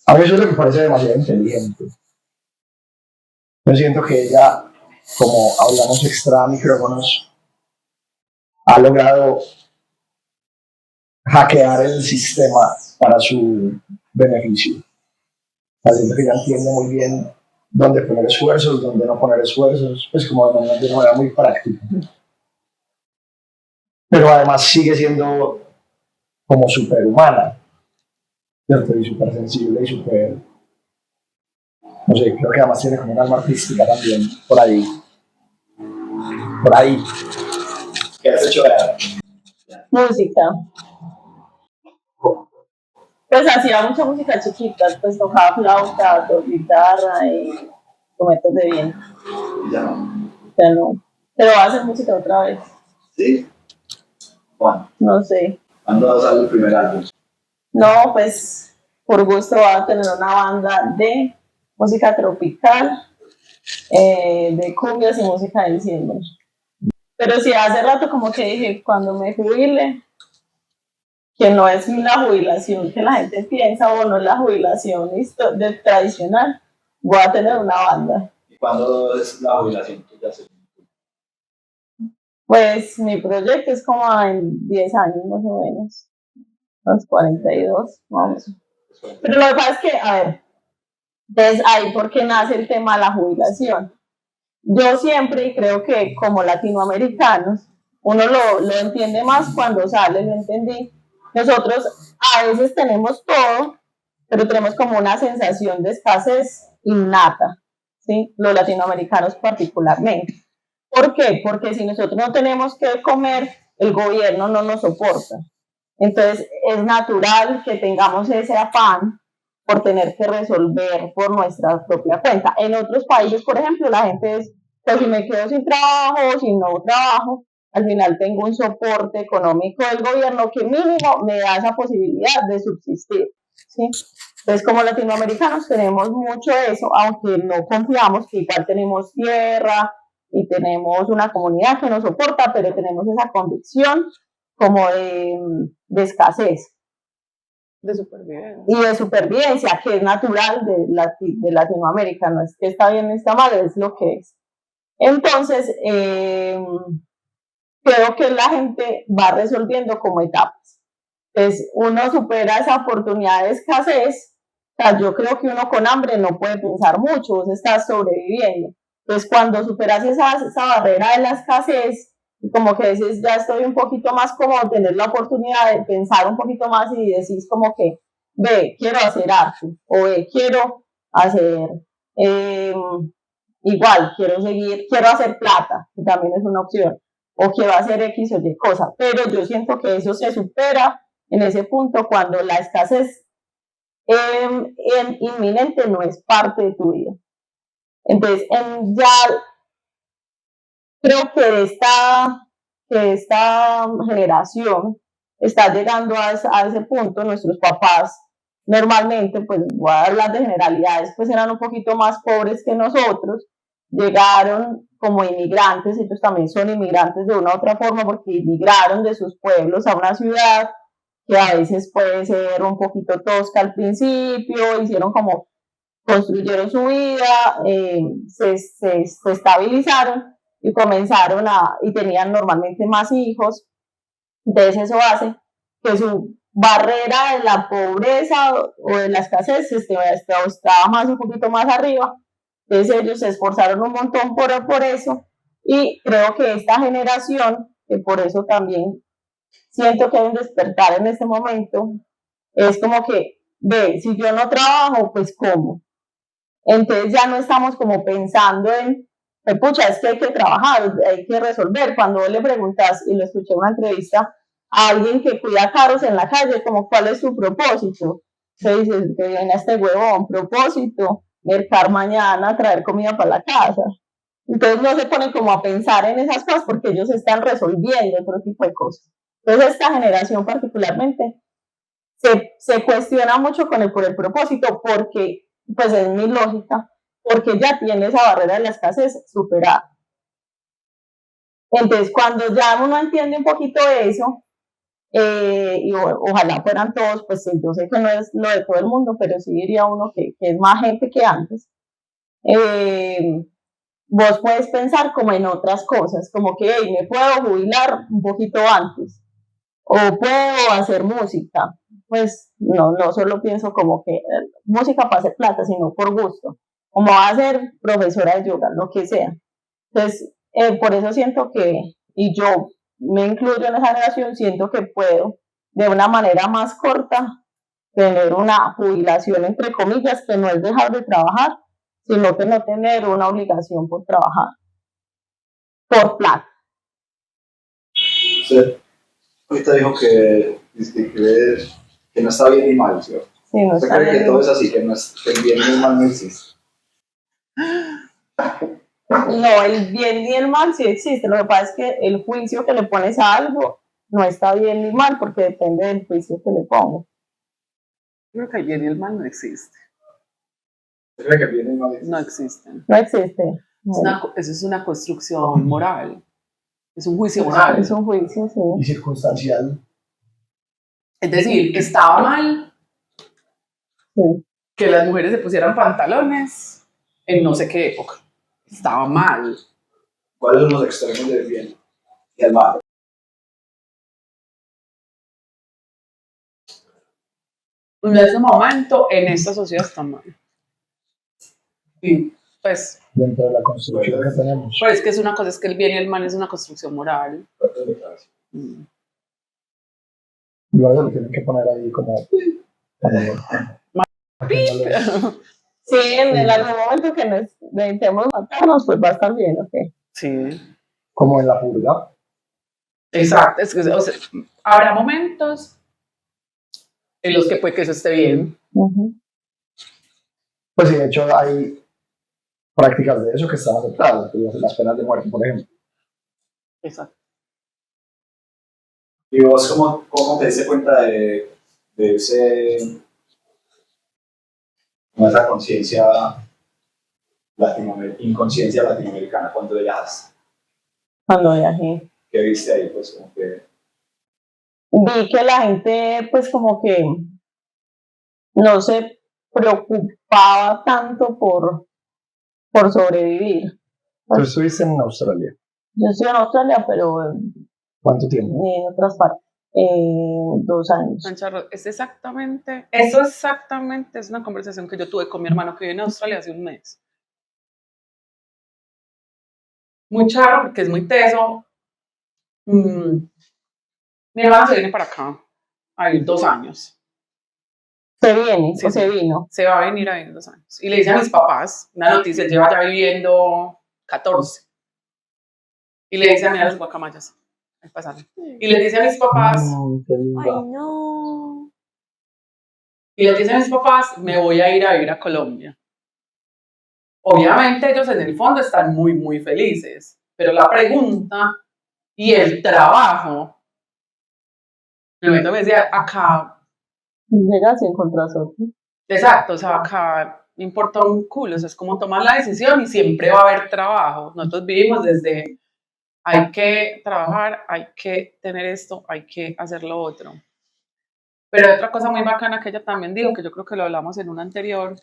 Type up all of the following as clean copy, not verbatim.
A mí eso es lo que me parece demasiado inteligente. Yo siento que ella, como hablamos extra micrófonos, ha logrado hackear el sistema para su beneficio. Siento que ella entiende muy bien dónde poner esfuerzos, dónde no poner esfuerzos, pues como de una manera muy práctica. Pero además sigue siendo como superhumana, ¿cierto? Y súper sensible y súper, no sé, creo que además tiene como un alma artística también, por ahí. Por ahí. ¿Qué has hecho? Música. Pues hacía mucha música chiquita, pues tocaba flauta, guitarra y cometos de viento. Ya no. Ya no. Pero va a hacer música otra vez. ¿Sí? ¿Cuándo? No sé. ¿Cuándo sale el primer álbum? No, pues por gusto va a tener una banda de música tropical, de cumbias y música de diciembre. Pero sí, hace rato como que dije, cuando me jubile, que no es la jubilación que la gente piensa, o no es la jubilación tradicional, voy a tener una banda. ¿Y cuándo es la jubilación? Pues mi proyecto es como en 10 años más o menos, los 42, vamos. Pero lo que pasa es que, a ver, desde ahí porque nace el tema de la jubilación. Yo siempre creo que como latinoamericanos, uno lo entiende más cuando sale, lo entendí. Nosotros a veces tenemos todo, pero tenemos como una sensación de escasez innata, ¿sí? Los latinoamericanos particularmente. ¿Por qué? Porque si nosotros no tenemos que comer, el gobierno no nos soporta. Entonces es natural que tengamos ese afán por tener que resolver por nuestra propia cuenta. En otros países, por ejemplo, la gente es, pues si me quedo sin trabajo, sin nuevo trabajo, al final tengo un soporte económico del gobierno que mínimo me da esa posibilidad de subsistir, ¿sí? Entonces, como latinoamericanos tenemos mucho eso, aunque no confiamos que igual tenemos tierra y tenemos una comunidad que nos soporta, pero tenemos esa convicción como de escasez. De supervivencia. Y de supervivencia, que es natural de Latinoamérica, no es que está bien ni está mal, es lo que es. Entonces, creo que la gente va resolviendo como etapas. Entonces, uno supera esa oportunidad de escasez. O sea, yo creo que uno con hambre no puede pensar mucho, vos estás sobreviviendo. Entonces, cuando superas esa barrera de la escasez, como que dices, ya estoy un poquito más como tener la oportunidad de pensar un poquito más y decís como que, ve, quiero hacer arte, o ve, quiero hacer, igual, quiero hacer plata, que también es una opción, o quiero hacer X o Y cosa, pero yo siento que eso se supera en ese punto cuando la escasez inminente no es parte de tu vida. Entonces, ya creo que esta generación está llegando a ese punto. Nuestros papás normalmente, pues voy a hablar de generalidades, pues eran un poquito más pobres que nosotros, llegaron como inmigrantes, ellos también son inmigrantes de una u otra forma porque inmigraron de sus pueblos a una ciudad que a veces puede ser un poquito tosca al principio, hicieron como, construyeron su vida, se estabilizaron y comenzaron y tenían normalmente más hijos. Entonces eso hace que su barrera de la pobreza o de la escasez estaba más un poquito más arriba. Entonces ellos se esforzaron un montón por eso, y creo que esta generación, que por eso también siento que hay un despertar en este momento, es como que, ve, si yo no trabajo, pues ¿cómo? Entonces ya no estamos como pensando en, pucha, es que hay que trabajar, hay que resolver. Cuando vos le preguntas, y lo escuché en una entrevista, a alguien que cuida carros en la calle, como cuál es su propósito, se dice, que viene a este huevón, propósito, mercar mañana, traer comida para la casa. Entonces no se ponen como a pensar en esas cosas porque ellos están resolviendo otro tipo de cosas. Entonces esta generación particularmente se cuestiona mucho por el propósito, porque pues es mi lógica, porque ya tiene esa barrera de la escasez superada. Entonces, cuando ya uno entiende un poquito de eso, y ojalá fueran todos, pues yo sé que no es lo de todo el mundo, pero sí diría uno que es más gente que antes. Vos puedes pensar como en otras cosas, como que hey, me puedo jubilar un poquito antes, o puedo hacer música. Pues no solo pienso como que música para hacer plata, sino por gusto, como va a ser profesora de yoga, lo que sea. Entonces, por eso siento que, y yo me incluyo en esa generación, siento que puedo de una manera más corta tener una jubilación, entre comillas, que no es dejar de trabajar, sino que no tener una obligación por trabajar, por plata. Usted ahorita dijo que no está bien ni mal, ¿cierto? Sí, no ¿Usted está cree que bien. todo es así, que el bien y el mal no existe? No, el bien ni el mal sí existe. Lo que pasa es que el juicio que le pones a algo no está bien ni mal porque depende del juicio que le pongo. Creo que el bien y el mal no existe. ¿Usted cree que el bien y el mal existe? No existen. No existe. No. Eso es una construcción moral. Es un juicio moral. Es un juicio, sí. Y circunstancial. Es decir, estaba mal Sí. que las mujeres se pusieran pantalones en no sé qué época. Estaba mal. ¿Cuáles son los extremos del bien y el mal? En ese momento, en esta sociedad está mal. Y pues, Dentro de la construcción que tenemos. pero es que es una cosa, es que el bien y el mal es una construcción moral. Mm. Luego lo tienen que poner ahí como Sí, en algún momento que necesitemos matarnos, pues va a estar bien, ok. Sí. como en la purga. Exacto. Es que, o sea, habrá momentos en los que puede que eso esté bien. Pues sí, de hecho hay prácticas de eso que están aceptadas, las penas de muerte, por ejemplo. Exacto. ¿Y vos cómo te diste cuenta de esa conciencia inconsciencia latinoamericana cuando viajaste? Cuando viajé. ¿Qué viste ahí? Pues como que Vi que la gente, pues como que no se preocupaba tanto por sobrevivir. Tú estuviste en Australia. Yo estoy en Australia, pero ¿Cuánto tiempo? en otras partes. 2 años. Sancharro, eso exactamente es una conversación que yo tuve con mi hermano que vive en Australia hace un mes. Muy charro porque es muy teso. Mi hermano se viene para acá a vivir 2 años. ¿Se viene Sí, o se vino? Se va a venir a vivir 2 años. Y le dice a mis papás, una noticia, él lleva ya viviendo 14. Y le dice a mí a los guacamayas, al pasar. Y le dice a mis papás, ay no. Y les dice a mis papás, me voy a ir a vivir a Colombia. Obviamente ellos en el fondo están muy, muy felices. Pero la pregunta y el trabajo, el momento me decía, acá. Llegas y encontras otro. Exacto, o sea, acá me importa un culo, o sea, es como tomar la decisión y siempre va a haber trabajo. Nosotros vivimos desde, hay que trabajar, hay que tener esto, hay que hacer lo otro. Pero hay otra cosa muy bacana que ella también dijo, que yo creo que lo hablamos en un anterior,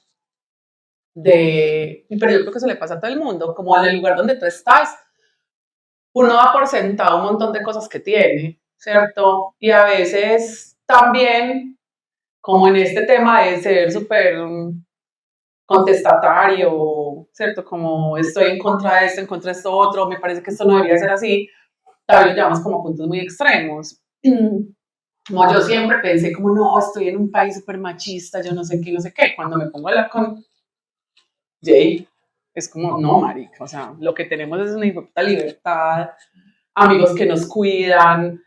pero yo creo que eso le pasa a todo el mundo, como en el lugar donde tú estás, uno da por sentado un montón de cosas que tiene, ¿cierto? Y a veces también, como en este tema de ser súper contestatario, ¿cierto? Como estoy en contra de esto, en contra de esto otro, me parece que esto no debería ser así, también lo llevamos como a puntos muy extremos. Como yo siempre pensé, como no, estoy en un país súper machista, yo no sé qué, no sé qué. Cuando me pongo a hablar con Jay, es como, no, marica, o sea, lo que tenemos es una puta libertad, amigos que nos cuidan.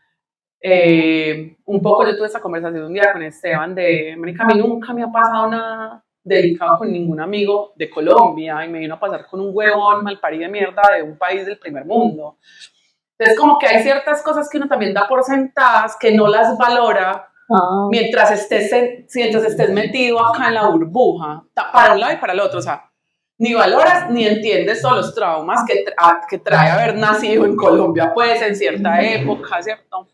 Un poco yo tuve esa conversación un día con Esteban de, marica, a mí nunca me ha pasado nada delicado con ningún amigo de Colombia y me vino a pasar con un huevón malparido de mierda de un país del primer mundo. Entonces, como que hay ciertas cosas que uno también da por sentadas, que no las valora mientras estés metido acá en la burbuja, para un lado y para el otro. O sea, ni valoras ni entiendes todos los traumas que trae haber nacido en Colombia, pues en cierta época, ¿cierto?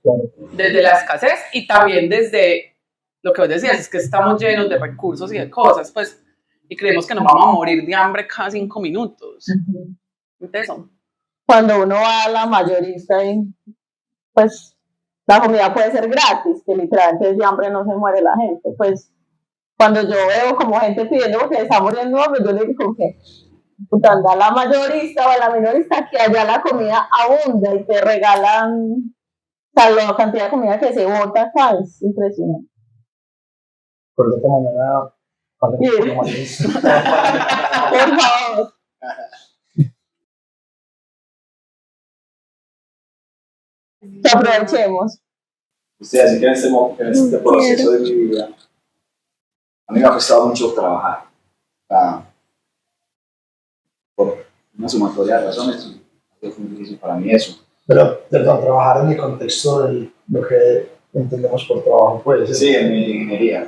Desde la escasez y también desde lo que vos decías, es que estamos llenos de recursos y de cosas, pues, y creemos que nos vamos a morir de hambre cada 5 minutos. Entonces, Cuando uno va a la mayorista y pues la comida puede ser gratis, que literalmente de hambre no se muere la gente, pues cuando yo veo como gente pidiendo porque está muriendo, pues yo le digo que puta, anda a la mayorista o a la minorista que allá la comida abunda y te regalan, o sea, la cantidad de comida que se bota acá es impresionante. Por esta mañana, cuando Sí. por lo mayorista. Por favor. Que aprovechemos. Ustedes, así que en este proceso de mi vida, a mí me ha costado mucho trabajar. Por una sumatoria de razones, es muy difícil para mí eso. Pero, perdón, trabajar en el contexto de lo que entendemos por trabajo, pues. Sí, en mi ingeniería.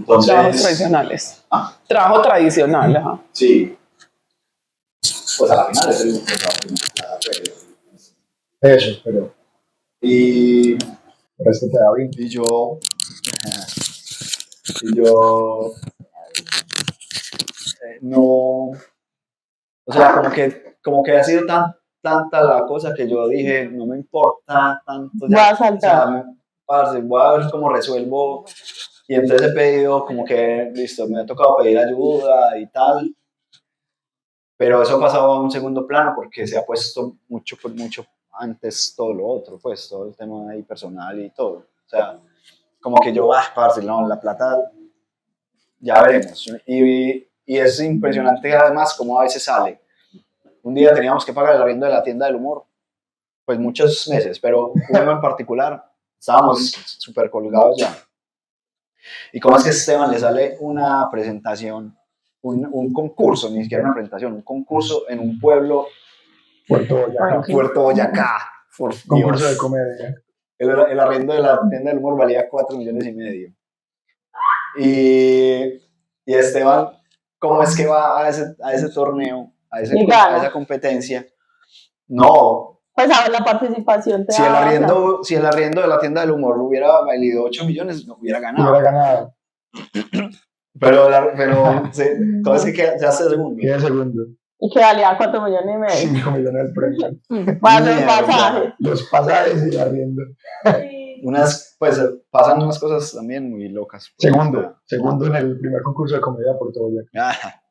trabajos Entonces, tradicionales. Trabajo tradicional, ajá. sí. Pues a la final es el mismo trabajo. Eso, pero Y por esto te da bien. Y yo no, o sea, como que ha sido tanta la cosa que yo dije, no me importa tanto Voy a saltar. o sea, parce, voy a ver cómo resuelvo, y entonces he pedido como que, listo, me ha tocado pedir ayuda y tal, pero eso ha pasado a un segundo plano porque se ha puesto mucho antes todo lo otro, pues, todo el tema ahí personal y todo, o sea, como que yo, parce, no, la plata, ya veremos. Y es impresionante además cómo a veces sale. Un día teníamos que pagar el arriendo de la tienda del humor, pues muchos meses, pero uno en particular, estábamos súper colgados ya. Y cómo es que a Esteban le sale una presentación, un concurso, ni siquiera una presentación, un concurso en un pueblo, Puerto Boyacá. Puerto Boyacá, por Concurso Dios. de comedia. El arriendo de la tienda del humor valía 4,5 millones. Y Esteban, ¿cómo es que va a ese torneo, a esa competencia? No. Pues a ver, la participación te Si el arriendo de la tienda del humor hubiera valido 8 millones, no hubiera ganado. Hubiera ganado. Pero todo es que ya se segundo. Queda segundo. y que valía 4,5 millones. 5 millones el premio. Más los Mierda. pasajes. Los pasajes y el arriendo. Pues pasan unas cosas también muy locas. Segundo en el primer concurso de comedia de Puerto Boyacá. Ah,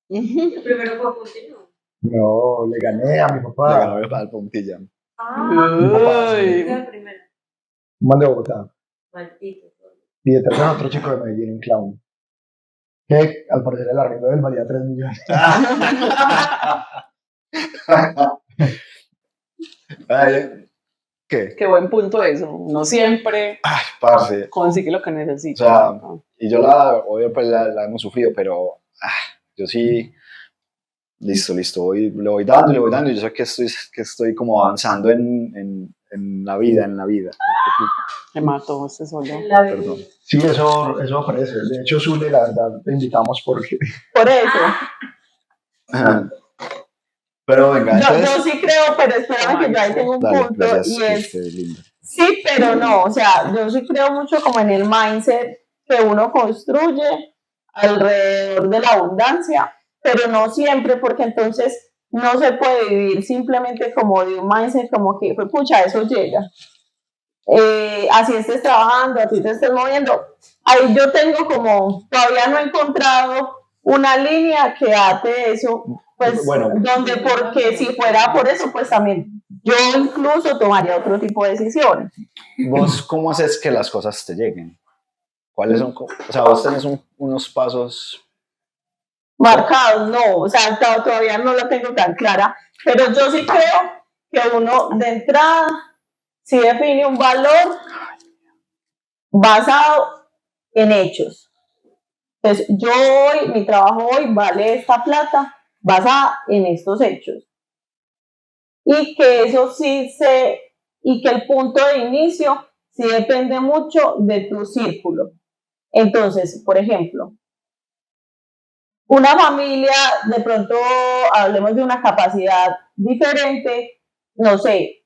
El primero fue Puntino. No, le gané a mi le papá. ganó el Puntilla. Uy. Fue el primero. Un man de Bogotá. Maldito. Y detrás de otro chico de Medellín, un clown. Que al parecer el arriendo de él valía 3 millones. Ay, ¿qué? Qué buen punto eso. Uno siempre Ay, parce. consigue lo que O necesita. sea, y yo obvio, pues la hemos sufrido, pero yo sí, listo, le voy dando, y yo sé que estoy como avanzando en la vida, Me mató este solo. Perdón. Sí, eso aparece. De hecho, Zule, la verdad, te invitamos porque Por eso. Ajá. Pero venga, Yo entonces... sí creo, pero espérame que yo ahí tengo un Dale, punto gracias, y es, qué lindo. sí, pero no, o sea, yo sí creo mucho como en el mindset que uno construye alrededor de la abundancia, pero no siempre, porque entonces no se puede vivir simplemente como de un mindset como que, pues pucha, eso llega. Así estés trabajando, así te estés moviendo. Ahí yo tengo como, todavía no he encontrado una línea que ate eso, pues, Bueno. donde porque si fuera por eso, pues también yo incluso tomaría otro tipo de decisiones. ¿Vos cómo haces que las cosas te lleguen? ¿Cuáles son? O sea, vos tenés unos pasos... Marcados, no, o sea, todavía no la tengo tan clara, pero yo sí creo que uno de entrada sí define un valor basado en hechos. Entonces, yo hoy, mi trabajo hoy vale esta plata basada en estos hechos. Y que eso y que el punto de inicio sí depende mucho de tu círculo. Entonces, por ejemplo, una familia, de pronto hablemos de una capacidad diferente, no sé,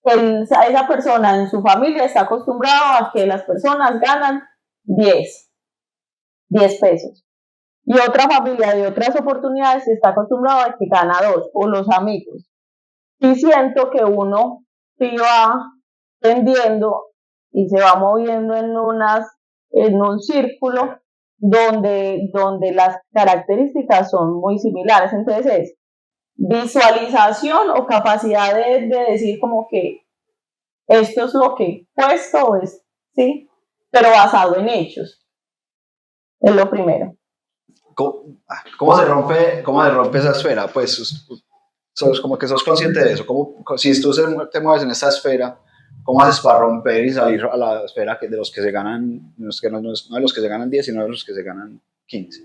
esa persona en su familia está acostumbrado a que las personas ganan 10 pesos. Y otra familia de otras oportunidades está acostumbrado a que gana 2, o los amigos. Y siento que uno sí va tendiendo y se va moviendo en un círculo donde las características son muy similares. Entonces es visualización o capacidad de decir como que esto es lo que puesto es, ¿sí? Pero basado en hechos. Es lo primero. ¿Cómo se rompe esa esfera? Pues como que sos consciente de eso. Si tú te mueves en esta esfera, ¿cómo haces para romper y salir a la esfera de los que se ganan, no de los que se ganan 10, sino de los que se ganan 15?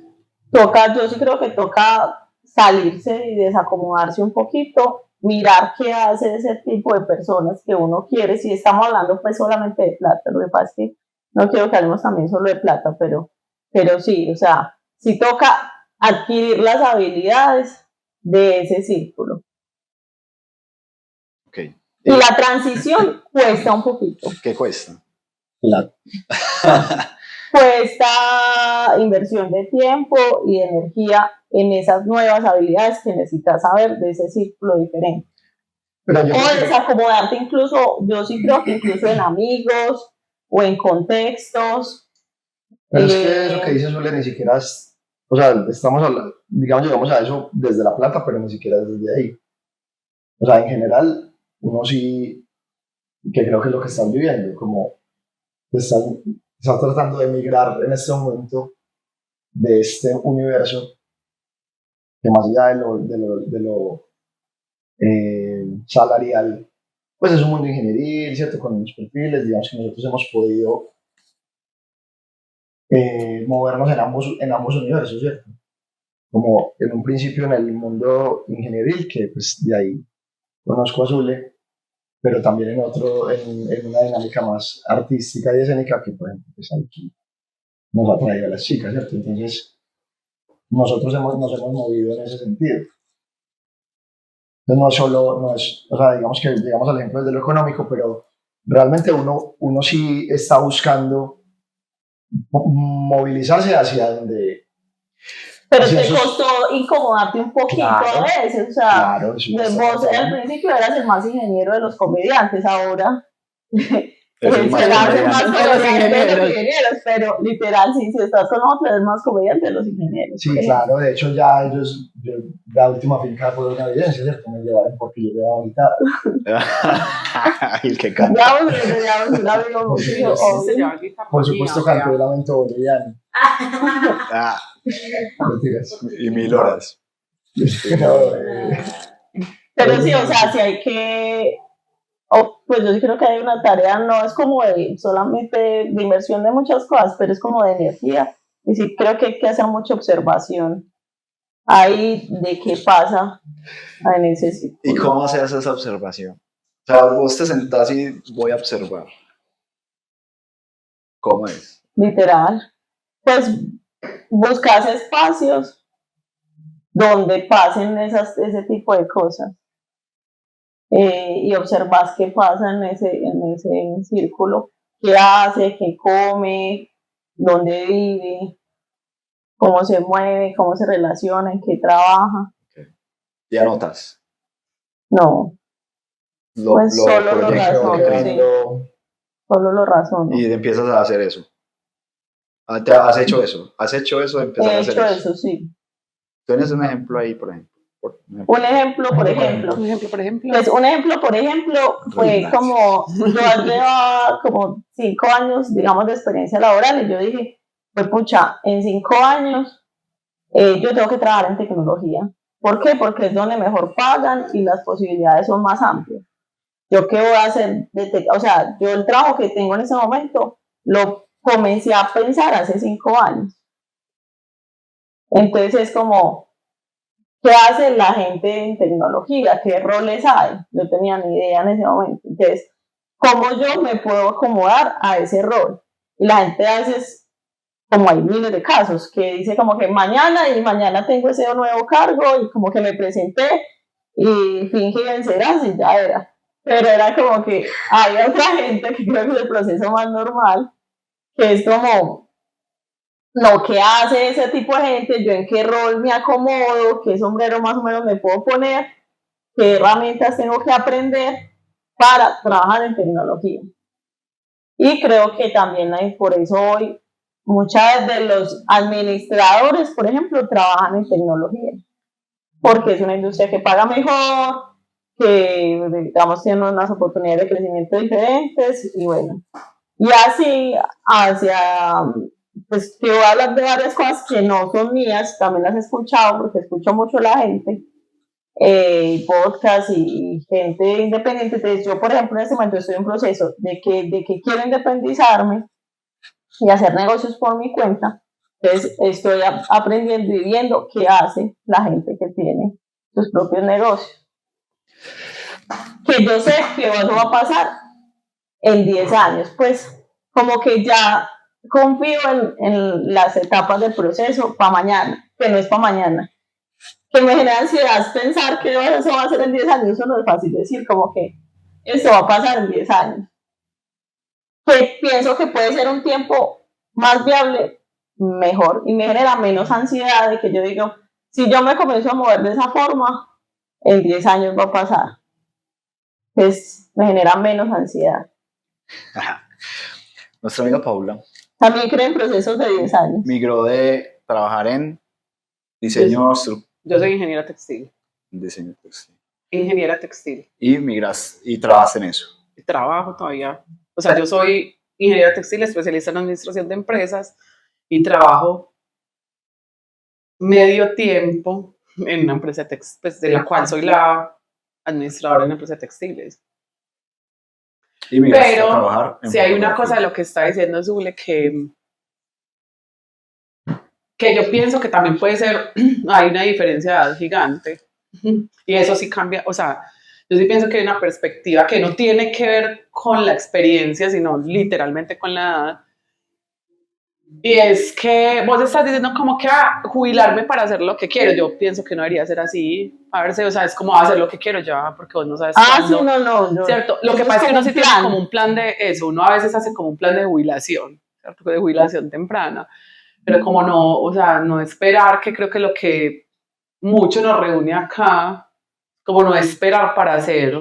Yo sí creo que toca salirse y desacomodarse un poquito, mirar qué hace ese tipo de personas que uno quiere. Si estamos hablando pues solamente de plata, lo que pasa es que no quiero que hablemos también solo de plata, pero sí, o sea, sí toca adquirir las habilidades de ese círculo. Okay. Y la transición cuesta un poquito. ¿Qué cuesta? Cuesta inversión de tiempo y energía en esas nuevas habilidades que necesitas saber de ese círculo diferente. O desacomodarte incluso, yo sí creo que incluso en amigos o en contextos. Pero es que eso que dice Zule ni siquiera es, o sea, estamos hablando, digamos, llegamos a eso desde la plata, pero ni siquiera desde ahí. O sea, en general, uno sí, que creo que es lo que están viviendo, como están tratando de emigrar en este momento de este universo que más allá de lo salarial, pues es un mundo ingenieril, ¿cierto? Con unos perfiles, digamos que nosotros hemos podido movernos en ambos universos, ¿cierto? Como en un principio en el mundo ingenieril, que pues de ahí conozco a Zule, pero también en una dinámica más artística y escénica que, por ejemplo, pues aquí nos ha traído a las chicas, ¿cierto? Entonces, nosotros nos hemos movido en ese sentido. Entonces, o sea, digamos que llegamos al ejemplo de lo económico, pero realmente uno sí está buscando movilizarse hacia donde... Pero te costó incomodarte un poquito a veces, o sea, vos al principio eras el más ingeniero de los comediantes, ahora serás el más comediante de los ingenieros, pero literal, sí, si estás con nosotros eres más comediante de los ingenieros. Sí, claro, de hecho ya la última finca fue una evidencia, ¿cierto? Me llevaron porque yo llevaba ahorita. El que canta. Ya, un amigo mío, por supuesto canté el lamento boliviano. Y 1000 horas. Pero sí, o sea, si hay que... pues yo sí creo que hay una tarea, no es como solamente de inversión de muchas cosas, pero es como de energía. Y sí creo que hay que hacer mucha observación ahí de qué pasa en ese círculo. ¿Y cómo haces esa observación? O sea, vos te sentás y voy a observar. ¿Cómo es? Literal. Pues buscas espacios donde pasen ese tipo de cosas. Y observas qué pasa en ese círculo, qué hace, qué come, dónde vive, cómo se mueve, cómo se relaciona, en qué trabaja. Okay. ¿Y anotas? No. Pues solo lo razono, sí. Solo lo razono. Y empiezas a hacer eso. ¿Has hecho eso? ¿Has hecho eso de empezar a hacer eso? He hecho eso, sí. ¿Tienes un ejemplo ahí, por ejemplo? Un ejemplo, por ejemplo. Pues un ejemplo, por ejemplo, fue como, yo llevaba como 5 años, digamos, de experiencia laboral y yo dije, pues pucha, en 5 años yo tengo que trabajar en tecnología. ¿Por qué? Porque es donde mejor pagan y las posibilidades son más amplias. ¿Yo qué voy a hacer? O sea, yo el trabajo que tengo en ese momento lo comencé a pensar hace 5 años. Entonces es como, ¿qué hace la gente en tecnología? ¿Qué roles hay? No tenía ni idea en ese momento. Entonces, ¿cómo yo me puedo acomodar a ese rol? Y la gente a veces como hay miles de casos, que dice como que mañana tengo ese nuevo cargo y como que me presenté y fingí vencerás y ya era. Pero era como que hay otra gente que creo que es el proceso más normal, que es como, no, ¿qué hace ese tipo de gente? ¿Yo en qué rol me acomodo? ¿Qué sombrero más o menos me puedo poner? ¿Qué herramientas tengo que aprender para trabajar en tecnología? Y creo que también hay, por eso hoy muchas de los administradores, por ejemplo, trabajan en tecnología, porque es una industria que paga mejor, que digamos tiene unas oportunidades de crecimiento diferentes y bueno. Y así, pues te voy a hablar de varias cosas que no son mías, también las he escuchado porque escucho mucho a la gente, podcast y gente independiente. Entonces, yo, por ejemplo, en este momento estoy en proceso de que quiero independizarme y hacer negocios por mi cuenta. Entonces, estoy aprendiendo y viendo qué hace la gente que tiene sus propios negocios. Que yo sé que eso va a pasar en 10 años, pues como que ya confío en las etapas del proceso para mañana, que no es para mañana. Que me genera ansiedad pensar que eso va a ser en 10 años, eso no es fácil decir, como que esto va a pasar en 10 años. Que pienso que puede ser un tiempo más viable, mejor, y me genera menos ansiedad de que yo digo, si yo me comienzo a mover de esa forma, en 10 años va a pasar. Entonces me genera menos ansiedad. Nuestra amiga Paula También creo en procesos de 10 años. migró de trabajar en diseño Yo soy ingeniera textil. diseño textil. Ingeniera textil. Y trabajaste en eso. Trabajo todavía. O sea, yo soy ingeniera textil, especialista en administración de empresas y trabajo medio tiempo en una empresa textil, pues, de la cual soy la administradora en una empresa de textiles. Y migraste a Pero trabajar en si hay una fotografía. cosa de lo que está diciendo Zule que yo pienso que también puede ser, hay una diferencia de edad gigante. Y eso sí cambia, o sea, yo sí pienso que hay una perspectiva que no tiene que ver con la experiencia, sino literalmente con la edad. Y es que vos estás diciendo como que jubilarme para hacer lo que quiero. Yo pienso que no debería ser así. A ver, o sea, es como hacer lo que quiero ya, porque vos no sabes cuándo. Sí, no. ¿Cierto? Lo que pasa es que uno sí tiene como un plan de eso. Uno a veces hace como un plan de jubilación, ¿cierto? De jubilación temprana. Pero como no, o sea, no esperar, que creo que lo que mucho nos reúne acá, como no esperar para hacer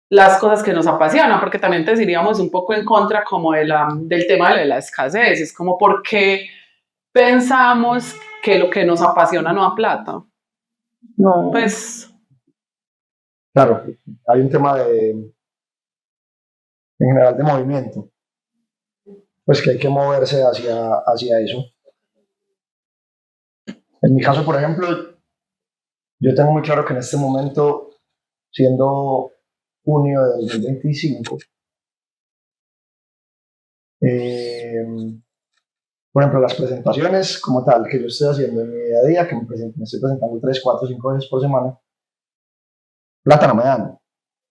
las cosas que nos apasionan, porque también te diríamos un poco en contra como del tema de la escasez, es como por qué pensamos que lo que nos apasiona no da plata. No. Pues... Claro, hay un tema en general de movimiento, pues que hay que moverse hacia eso. En mi caso, por ejemplo, yo tengo muy claro que en este momento, siendo junio de 2025, por ejemplo, las presentaciones como tal que yo estoy haciendo en mi día a día, que me estoy presentando 3, 4, 5 veces por semana, plata no me dan,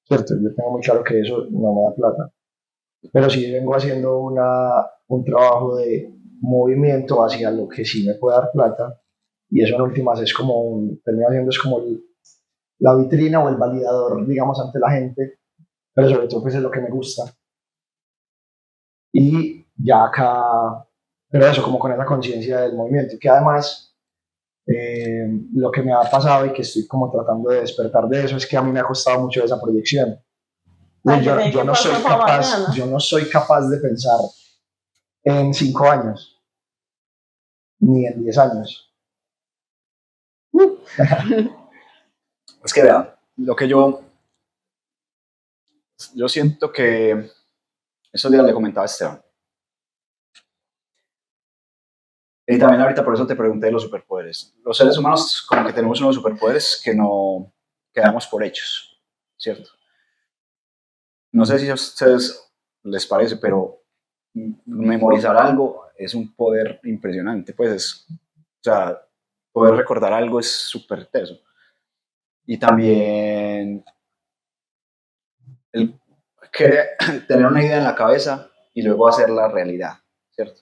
¿cierto? Yo tengo muy claro que eso no me da plata, pero sí vengo haciendo un trabajo de movimiento hacia lo que sí me puede dar plata, y eso en últimas es como termina siendo es como la vitrina o el validador, digamos, ante la gente, pero sobre todo pues es lo que me gusta. Y ya acá, pero eso como con esa conciencia del movimiento, que además lo que me ha pasado y que estoy como tratando de despertar de eso es que a mí me ha costado mucho esa proyección. Yo no soy capaz de pensar en 5 años, ni en 10 años. Es que vean, lo que yo siento que esos días le comentaba a Esteban. Y también ahorita por eso te pregunté de los superpoderes. Los seres humanos como que tenemos unos superpoderes que no quedamos por hechos, ¿cierto? No sé si a ustedes les parece, pero memorizar algo es un poder impresionante, pues o sea, poder recordar algo es súper teso. Y también el tener una idea en la cabeza y luego hacerla realidad, ¿cierto?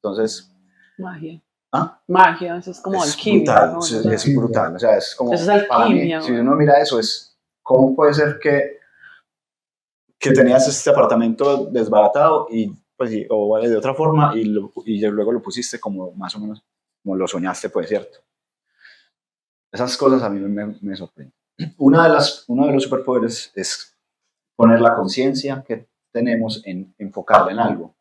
Entonces, Magia. ¿ah? Magia, eso es como Es alquimia. brutal, ¿no? es brutal, o sea, es como, Eso es para mí, alquimia, si güey. uno mira eso, es, ¿cómo puede ser que tenías este apartamento desbaratado y, pues, o vale, de otra forma, y luego lo pusiste como más o menos, como lo soñaste, pues, ¿cierto? Esas cosas a mí me sorprenden. Uno de los superpoderes es poner la conciencia que tenemos en enfocarla en algo,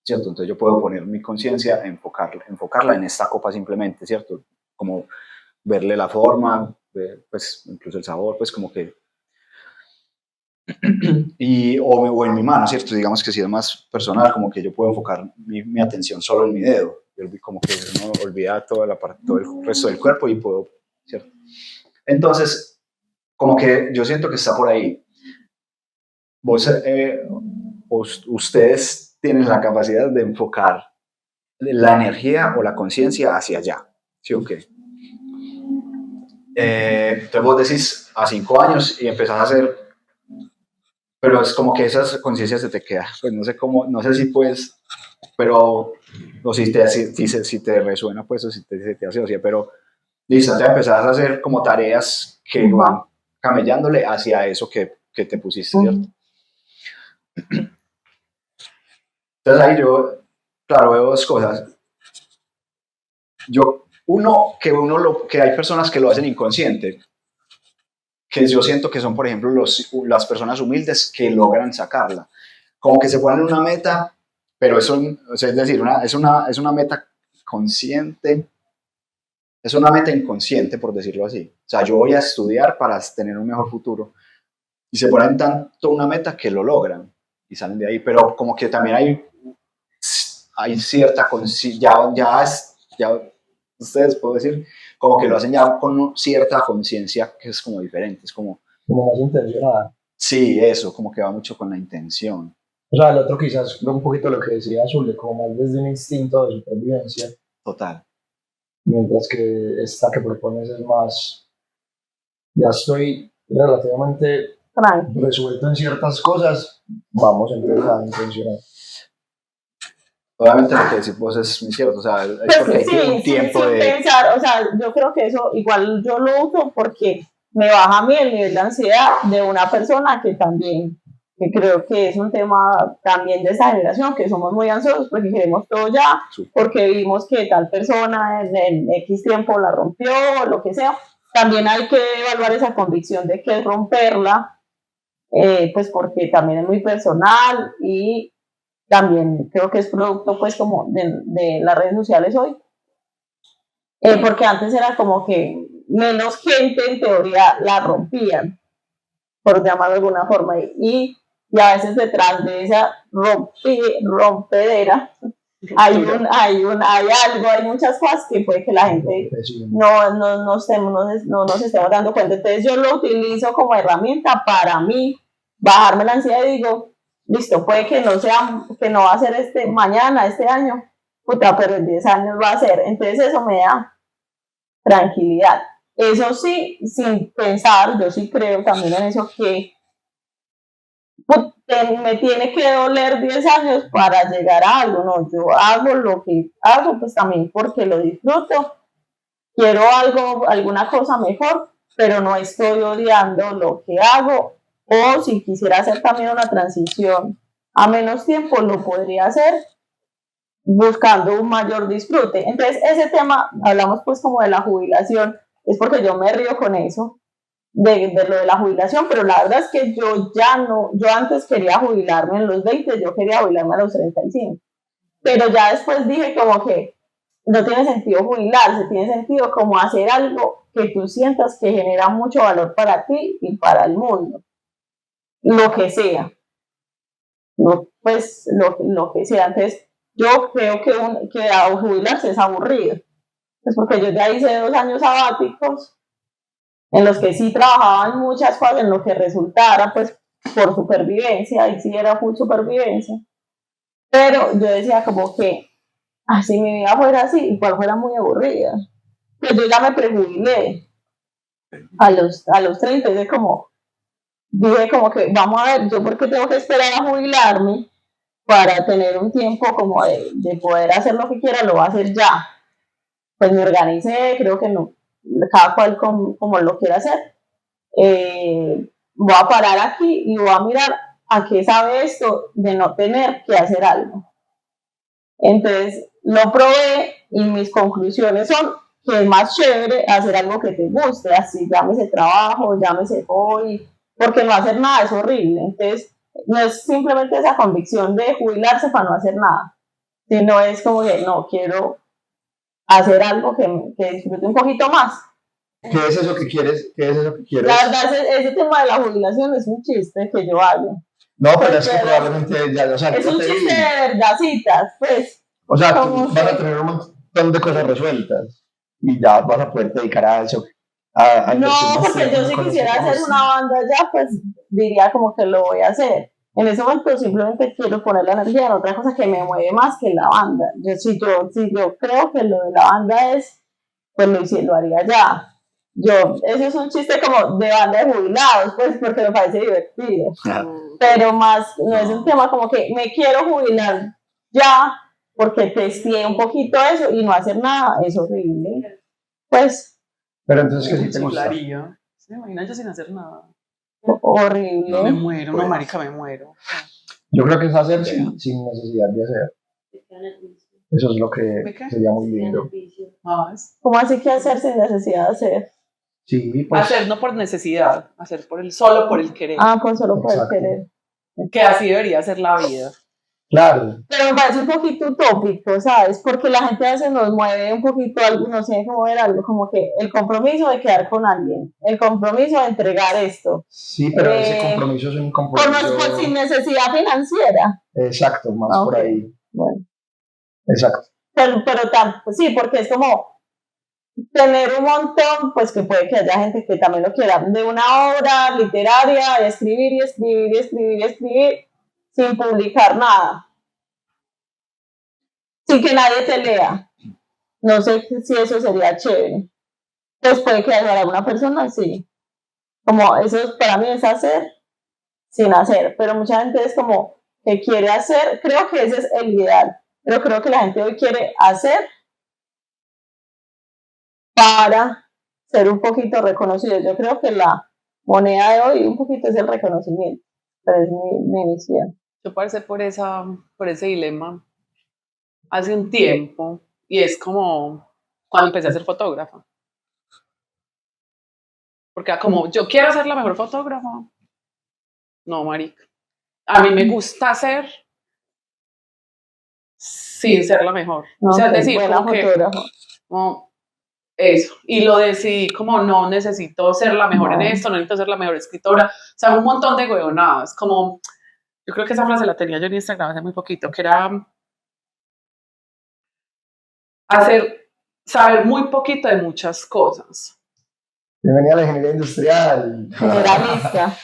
¿cierto? Entonces yo puedo poner mi conciencia, enfocarla en esta copa simplemente, ¿cierto? Como verle la forma, pues incluso el sabor, pues como que... o en mi mano, ¿cierto? Digamos que si es más personal, como que yo puedo enfocar mi atención solo en mi dedo, como que uno olvida todo el resto del cuerpo y puedo, ¿cierto? Entonces, como que yo siento que está por ahí. Ustedes tienen la capacidad de enfocar la energía o la conciencia hacia allá, ¿sí o qué? Entonces vos decís a 5 años y empezás a hacer, pero es como que esa conciencia se te queda, pues no sé cómo, no sé si puedes, pero, o si te resuena, pues, o si se te hace, o sea, pero listo, ya empezás a hacer como tareas que van camellándole hacia eso que te pusiste, ¿cierto? Entonces ahí yo, claro, veo dos cosas. Que hay personas que lo hacen inconsciente, que yo siento que son, por ejemplo, las personas humildes que logran sacarla. Como que se ponen una meta, pero eso, o sea, es decir, es una meta consciente, es una meta inconsciente, por decirlo así. O sea, yo voy a estudiar para tener un mejor futuro. Y se ponen tanto una meta que lo logran y salen de ahí. Pero como que también hay cierta ya ustedes puedo decir, como que lo hacen ya con cierta conciencia que es como diferente, es como más intencionada. Sí, eso, como que va mucho con la intención. O sea, el otro quizás un poquito lo que decía Azul, como más desde un instinto de supervivencia, Total. mientras que esta que propones es más, ya estoy relativamente resuelto en ciertas cosas, vamos a empezar a intencionar. Obviamente lo que decís vos es muy cierto, o sea, es porque hay un tiempo sin de... pensar, o sea, yo creo que eso igual yo lo uso porque me baja a mí el nivel de ansiedad de una persona que también, que creo que es un tema también de esa generación, que somos muy ansiosos porque queremos todo ya, porque vimos que tal persona en X tiempo la rompió, o lo que sea. También hay que evaluar esa convicción de que es romperla, pues porque también es muy personal y también creo que es producto pues como de las redes sociales hoy, porque antes era como que menos gente en teoría la rompían, por llamarlo de alguna forma, y a veces detrás de esa rompedera hay algo, hay muchas cosas que puede que la gente no nos estemos dando cuenta. Entonces yo lo utilizo como herramienta para mí, bajarme la ansiedad y digo, listo, puede que no va a ser mañana, este año, puta, pero en 10 años va a ser. Entonces eso me da tranquilidad. Eso sí, sin pensar, yo sí creo también en eso que me tiene que doler 10 años para llegar a algo, no, yo hago lo que hago pues también porque lo disfruto, quiero alguna cosa mejor, pero no estoy odiando lo que hago, o si quisiera hacer también una transición a menos tiempo, lo podría hacer buscando un mayor disfrute. Entonces ese tema, hablamos pues como de la jubilación, es porque yo me río con eso, de lo de la jubilación, pero la verdad es que yo antes quería jubilarme en los 20, yo quería jubilarme a los 35, pero ya después dije como que no tiene sentido jubilarse, tiene sentido como hacer algo que tú sientas que genera mucho valor para ti y para el mundo, lo que sea, lo que sea. Entonces yo creo que jubilarse es aburrido, pues porque yo ya hice 2 años sabáticos en los que sí trabajaban muchas cosas, en lo que resultara, pues, por supervivencia, y sí era full supervivencia, pero yo decía como que, así mi vida fuera así, igual fuera muy aburrida, pues yo ya me prejubilé a los 30, dije como que, vamos a ver, yo porque tengo que esperar a jubilarme, para tener un tiempo como de poder hacer lo que quiera, lo va a hacer ya. Pues me organicé, creo que no, cada cual como lo quiera hacer. Voy a parar aquí y voy a mirar a qué sabe esto de no tener que hacer algo. Entonces lo probé y mis conclusiones son que es más chévere hacer algo que te guste, así llámese trabajo, llámese hobby, porque no hacer nada es horrible. Entonces no es simplemente esa convicción de jubilarse para no hacer nada, sino es como que no, quiero hacer algo que disfrute un poquito más. ¿Qué es eso que quieres? ¿Qué es eso que quieres? La verdad, ese tema de la jubilación es un chiste que yo hago. No, pero es que Pero probablemente ya, o sea, es yo un te chiste digo. de verdadcitas, pues. O sea, tú Como vas a que- tener un montón de cosas resueltas y ya vas a poder dedicar a eso, a No, invertir más porque tiempo yo en si cosas que quisiera te hacer gusten. una banda ya, pues diría como que lo voy a hacer. En ese momento simplemente quiero poner la energía en otra cosa que me mueve más que la banda. Si yo creo que lo de la banda es, pues lo haría ya. Eso es un chiste como de banda de jubilados, pues porque me parece divertido. Pero más, no es un tema como que me quiero jubilar ya, porque testé un poquito eso y no hacer nada es horrible. Pues Pero entonces que sí te gusta. Chiflaría. ¿Se imagina yo sin hacer nada? horrible. Me muero, no, Pues. marica, me muero. Yo creo que es hacer sin necesidad de hacer. Eso es lo que ¿De qué? sería muy lindo. Más. ¿Cómo así que hacer sin necesidad de hacer? Sí, pues. Hacer no por necesidad, hacer solo por el querer. Ah, pues solo por Exacto. querer. Que así debería ser la vida. Claro. Pero me parece un poquito utópico, ¿sabes? Porque la gente a veces nos mueve un poquito algo, no sé cómo ver algo, como que el compromiso de quedar con alguien, el compromiso de entregar esto, Sí, pero ese compromiso es un compromiso. pues sin necesidad financiera. Exacto, más Ah, por ok. ahí. Bueno, Exacto. pero pues sí, porque es como tener un montón, pues que puede que haya gente que también lo quiera, de una obra literaria, de escribir y escribir y escribir y escribir, sin publicar nada, sin que nadie te lea. No sé si eso sería chévere. Pues puede que para alguna persona sí. Como eso para mí es hacer sin hacer, pero mucha gente es como que quiere hacer, creo que ese es el ideal, pero creo que la gente hoy quiere hacer para ser un poquito reconocido. Yo creo que la moneda de hoy un poquito es el reconocimiento, pero es mi visión. Yo pasé por ese dilema hace un tiempo y es como cuando empecé a ser fotógrafa. Porque era como, yo quiero ser la mejor fotógrafa. No, marica. A mí me gusta hacer sin ser la mejor. No, o sea, es que decir, buena como que fotógrafa. como eso. Y lo decidí como no necesito ser la mejor en esto, no necesito ser la mejor escritora. O sea, un montón de huevonadas. Como, yo creo que esa frase la tenía yo en Instagram hace muy poquito, que era saber muy poquito de muchas cosas. Bienvenida a la ingeniería industrial. Generalista.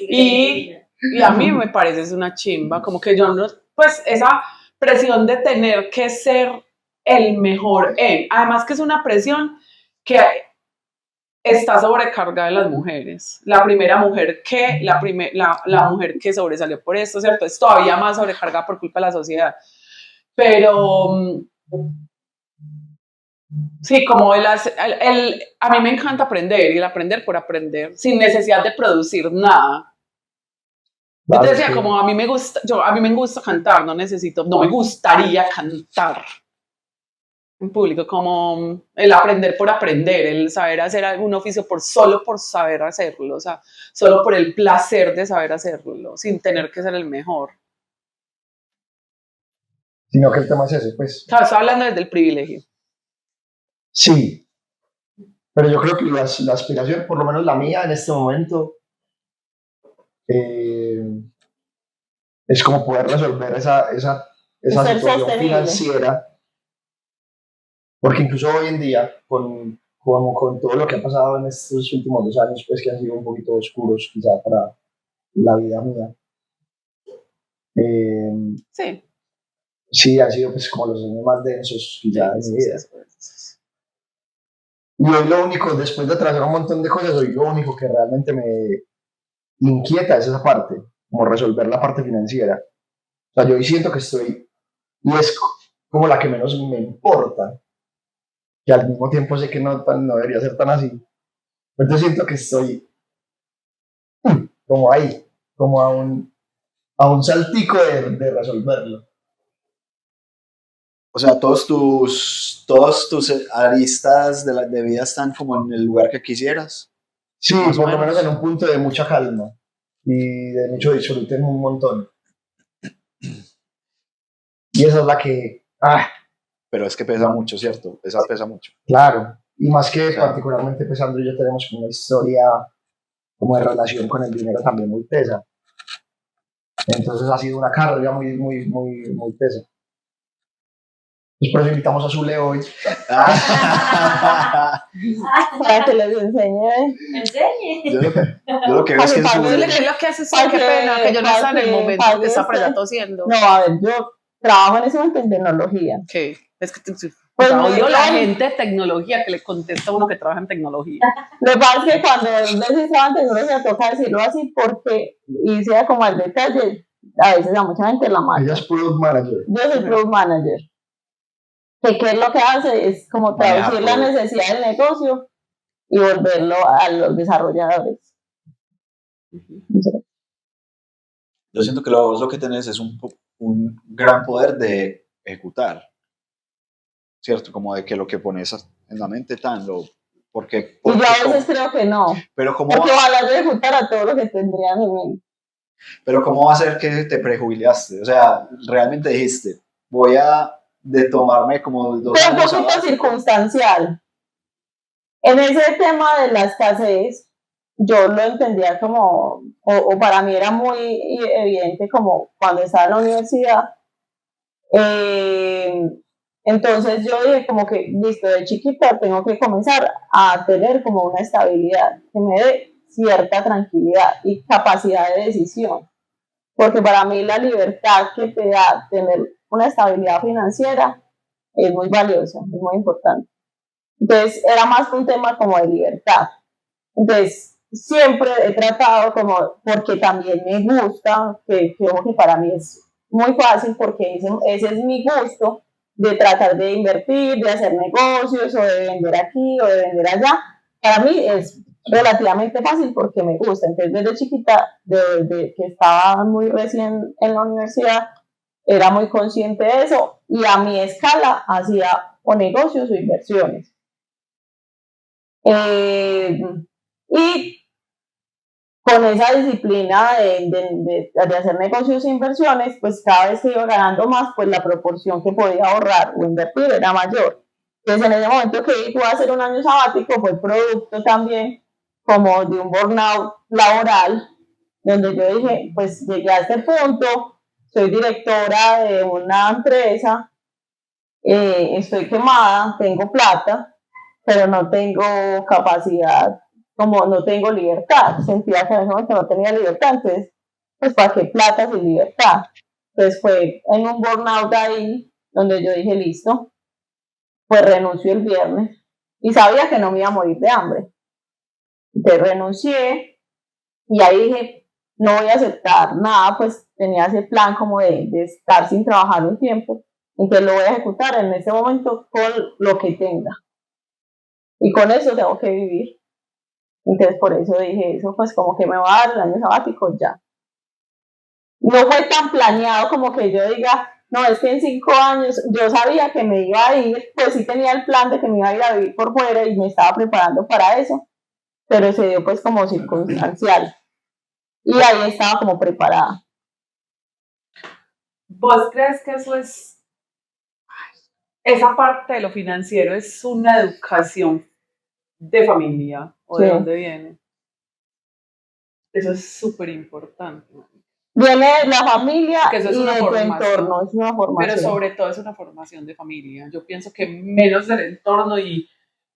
Y a mí me parece es una chimba, como que yo no, pues esa presión de tener que ser el mejor en, además que es una presión que está sobrecargada de las mujeres. La primera mujer la mujer que sobresalió por esto, ¿cierto? Es todavía más sobrecargada por culpa de la sociedad. Pero sí, como a mí me encanta aprender y el aprender por aprender, sin necesidad de producir nada. Yo te decía, como a mí me gusta cantar, no me gustaría cantar en público, como el aprender por aprender, el saber hacer algún oficio solo por saber hacerlo, o sea, solo por el placer de saber hacerlo, sin tener que ser el mejor. Sino que el tema es ese, pues. Claro, estoy hablando desde el privilegio. Sí, pero yo creo que la aspiración, por lo menos la mía en este momento, es como poder resolver esa Ser situación sostenible. financiera, porque incluso hoy en día, con todo lo que ha pasado en estos últimos 2 años, pues que han sido un poquito oscuros quizá para la vida mía, Sí. sí, han sido pues como los años más densos quizá de mi vida. Y hoy lo único, después de atravesar un montón de cosas, hoy lo único que realmente me inquieta es esa parte, como resolver la parte financiera. O sea, yo hoy siento que estoy, y es como la que menos me importa, que al mismo tiempo sé que no debería ser tan así. Entonces siento que estoy como ahí, como a un saltico de resolverlo. O sea, todos tus aristas de vida están como en el lugar que quisieras. Sí, Más o por lo menos menos. en un punto de mucha calma y de mucho disfrute en un montón. Y esa es la que, Pero es que pesa mucho, ¿cierto? Esa pesa mucho. claro. Y más que O sea, particularmente Sandro y yo tenemos una historia como de relación con el dinero también muy tesa. Entonces ha sido una carga muy, muy, muy, muy tesa. Y por eso invitamos a Zule hoy. Para que les enseñe. Enseñe. yo lo que veo es que es Para Eso que- es lo que hace, sí, para qué que- pena, que yo no para estaba en el que momento pague que está por allá este- tosiendo. No, a ver, yo trabajo en ese momento en tecnología. ¿Qué? Es que Pues odio la no. gente de tecnología que le contesta a uno que trabaja en tecnología. Lo que pasa es que cuando veces estaba en tecnología toca decirlo así porque irse como al detalle, a veces a mucha gente la Ella mata. es Product Manager. Yo soy Product Manager. Que qué es lo que hace es como Manejar traducir la producto. necesidad del negocio y volverlo a los desarrolladores. Yo siento que lo que tenés es un gran poder de ejecutar, ¿cierto? Como de que lo que pones en la mente porque, Y yo porque a veces creo que no, pero cómo porque ojalá yo ejecutara todo lo que tendría en mente. pero cómo va a ser que te prejubilaste, o sea, realmente dijiste, voy a de tomarme como 2 Pero un años poquito sabáticos. circunstancial. En ese tema de la escasez, yo lo entendía como, o para mí era muy evidente como cuando estaba en la universidad. Entonces yo dije como que, listo, de chiquita tengo que comenzar a tener como una estabilidad que me dé cierta tranquilidad y capacidad de decisión. Porque para mí la libertad que te da tener una estabilidad financiera es muy valiosa, es muy importante. Entonces era más un tema como de libertad. Entonces siempre he tratado como, porque también me gusta, que creo que para mí es muy fácil porque ese es mi gusto de tratar de invertir, de hacer negocios o de vender aquí o de vender allá. Para mí es relativamente fácil porque me gusta. Entonces desde chiquita, desde que estaba muy recién en la universidad, era muy consciente de eso y a mi escala hacía o negocios o inversiones. Y con esa disciplina de hacer negocios e inversiones, pues cada vez que iba ganando más, pues la proporción que podía ahorrar o invertir era mayor. Entonces en ese momento que iba a hacer un año sabático fue producto también como de un burnout laboral, donde yo dije, pues llegué a este punto, soy directora de una empresa, estoy quemada, tengo plata, pero no tengo capacidad, como no tengo libertad. Sentía que en ese momento no tenía libertad, entonces, pues, ¿para qué plata sin libertad? Entonces fue en un burnout ahí donde yo dije, listo, pues renuncio el viernes y sabía que no me iba a morir de hambre. Entonces renuncié y ahí dije, no voy a aceptar nada, pues tenía ese plan como de estar sin trabajar un tiempo, entonces lo voy a ejecutar en ese momento con lo que tenga. Y con eso tengo que vivir. Entonces por eso dije eso, pues como que me va a dar el año sabático ya. No fue tan planeado como que yo diga, no, es que en 5 años yo sabía que me iba a ir, pues sí tenía el plan de que me iba a ir a vivir por fuera y me estaba preparando para eso, pero se dio pues como circunstancial. Y ahí estaba como preparada. ¿Vos crees que eso es, esa parte de lo financiero es una educación de familia o de Sí. dónde viene? Eso es súper importante. Viene de la familia Que eso es y una de tu formación. entorno, es una Pero formación. sobre todo es una formación de familia. Yo pienso que menos del entorno y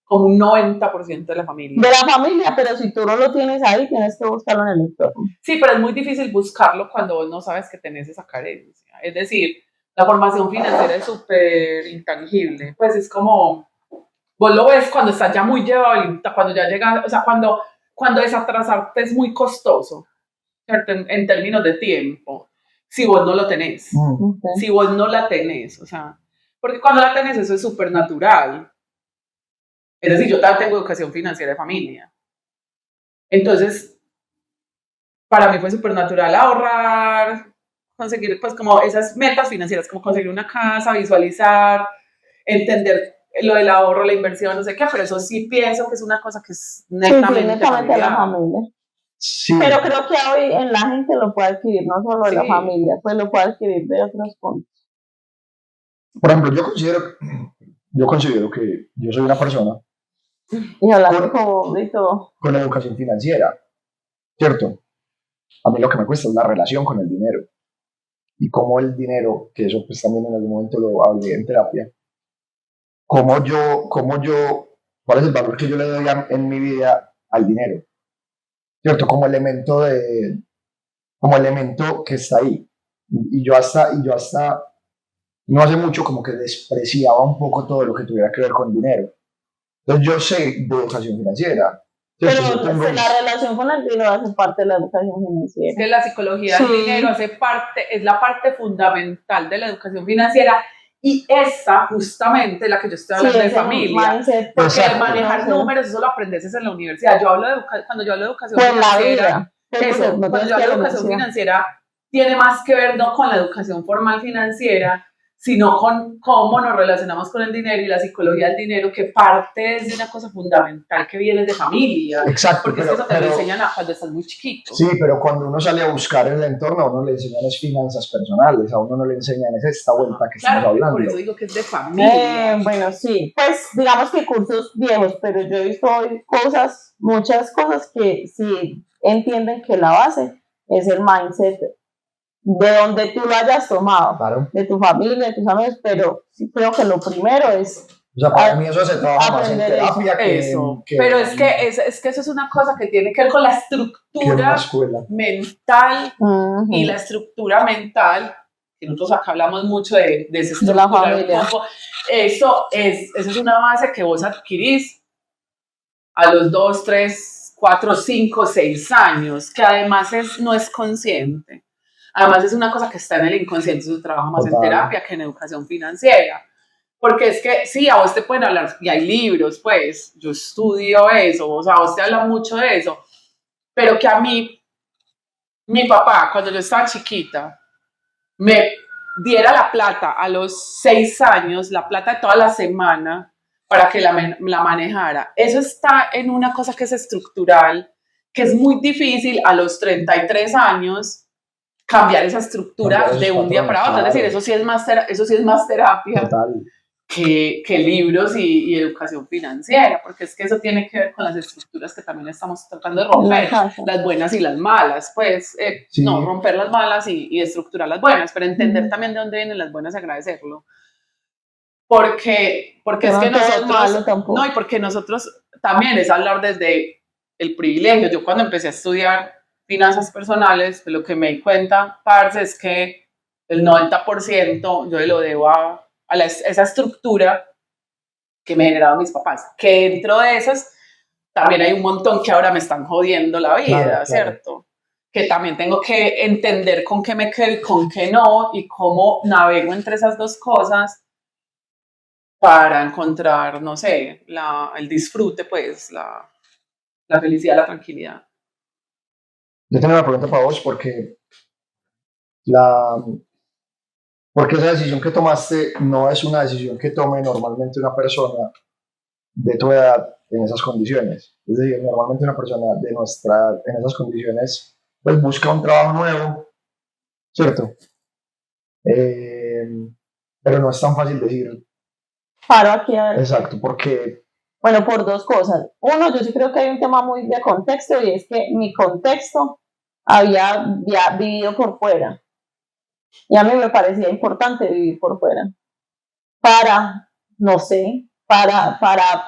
como un 90% de la familia. De la familia, pero si tú no lo tienes ahí, tienes que buscarlo en el entorno. Sí, pero es muy difícil buscarlo cuando vos no sabes que tenés esa carencia. Es decir, la formación financiera es súper intangible. Pues es como, vos lo ves cuando estás ya muy llevado, cuando ya llegas, o sea, cuando desatrasarte es muy costoso, ¿cierto? En términos de tiempo. si vos no lo tenés. Si vos no la tenés, o sea, porque cuando la tenés eso es súper natural. Es decir, yo también tengo educación financiera de familia. Entonces, para mí fue súper natural ahorrar, conseguir pues como esas metas financieras, como conseguir una casa, visualizar, entender lo del ahorro, la inversión, no sé qué, pero eso sí pienso que es una cosa que es netamente netamente de la familiar. familia. Sí, Pero creo que hoy en la gente lo puede adquirir, no solo de la Sí. familia, pues lo puede adquirir de otros puntos. por ejemplo, yo considero que yo soy una persona Y hablando Con- como de todo. con educación financiera, ¿cierto? A mí lo que me cuesta es la relación con el dinero y cómo el dinero, que eso pues también en algún momento lo hablé en terapia, cuál es el valor que yo le doy en mi vida al dinero, ¿cierto? Como elemento que está ahí. Y yo hasta no hace mucho como que despreciaba un poco todo lo que tuviera que ver con dinero. Entonces yo sé de educación financiera. Pero Entonces, yo tengo la relación con el dinero hace parte de la educación Es financiera. que la psicología del Sí. dinero es la parte fundamental de la educación financiera y esa justamente es la que yo estoy hablando de es el familia. mindset. Porque Exacto. manejar números, eso lo aprendes en la universidad. Cuando yo hablo de educación Pues la financiera, vida. Pues, eso, porque no cuando tienes yo que hablo de ir a la educación universidad. financiera, tiene más que ver no con la educación formal financiera, sino con cómo nos relacionamos con el dinero y la psicología del dinero, que parte es de una cosa fundamental que viene de familia. Exacto, Porque es que eso te lo enseñan cuando estás muy chiquito. Sí, pero cuando uno sale a buscar en el entorno, a uno le enseñan es finanzas personales, a uno no le enseñan es esta vuelta que estamos Claro, hablando. por eso digo que es de familia. Bueno, sí, pues digamos que cursos viejos, pero yo he visto hoy muchas cosas que sí entienden que la base es el mindset de donde tú lo hayas tomado, Claro. de tu familia, de tus amigos, pero sí creo que lo primero es O sea, para mí eso se trabaja más en aprender terapia Eso. Pero es que eso es una cosa que tiene que ver con la que en una estructura escuela. mental ujú, y la estructura mental, que nosotros acá hablamos mucho de esa de la estructura un familia. poco, eso es una base que vos adquirís a los 2, 3, 4, 5, 6 años, que además no es consciente. Además es una cosa que está en el inconsciente, eso se trabaja más en Total. terapia que en educación financiera. Porque es que sí, a vos te pueden hablar, y hay libros, pues, yo estudio eso, o sea, a vos te habla mucho de eso, pero que a mí, mi papá, cuando yo estaba chiquita, me diera la plata a los 6 años, la plata de toda la semana, para que la manejara. Eso está en una cosa que es estructural, que es muy difícil a los 33 años cambiar esa estructura Cambiar esos de un día patrones, para otro. claro. Es decir, eso sí es más terapia Total. que libros y educación financiera, porque es que eso tiene que ver con las estructuras que también estamos tratando de romper, las buenas y las malas, pues, Sí. no, romper las malas y estructurar las buenas, pero entender también de dónde vienen las buenas y agradecerlo. Porque es que nosotros, no, y porque nosotros también es hablar desde el privilegio. Yo cuando empecé a estudiar finanzas personales, de lo que me di cuenta, parce, es que el 90% yo lo debo a esa estructura que me generaron mis papás, que dentro de esas también hay un montón que ahora me están jodiendo la vida, Claro. ¿cierto? Que también tengo que entender con qué me quedo y con qué no, y cómo navego entre esas dos cosas para encontrar, no sé, el disfrute, pues, la felicidad, la tranquilidad. Yo tengo una pregunta para vos porque esa decisión que tomaste no es una decisión que tome normalmente una persona de tu edad en esas condiciones. Es decir, normalmente una persona de nuestra edad en esas condiciones pues busca un trabajo nuevo, ¿cierto? Pero no es tan fácil decir Paro aquí a ver. exacto, porque Bueno, por dos cosas. Uno, yo sí creo que hay un tema muy de contexto y es que mi contexto había vivido por fuera. Y a mí me parecía importante vivir por fuera. Para, no sé, para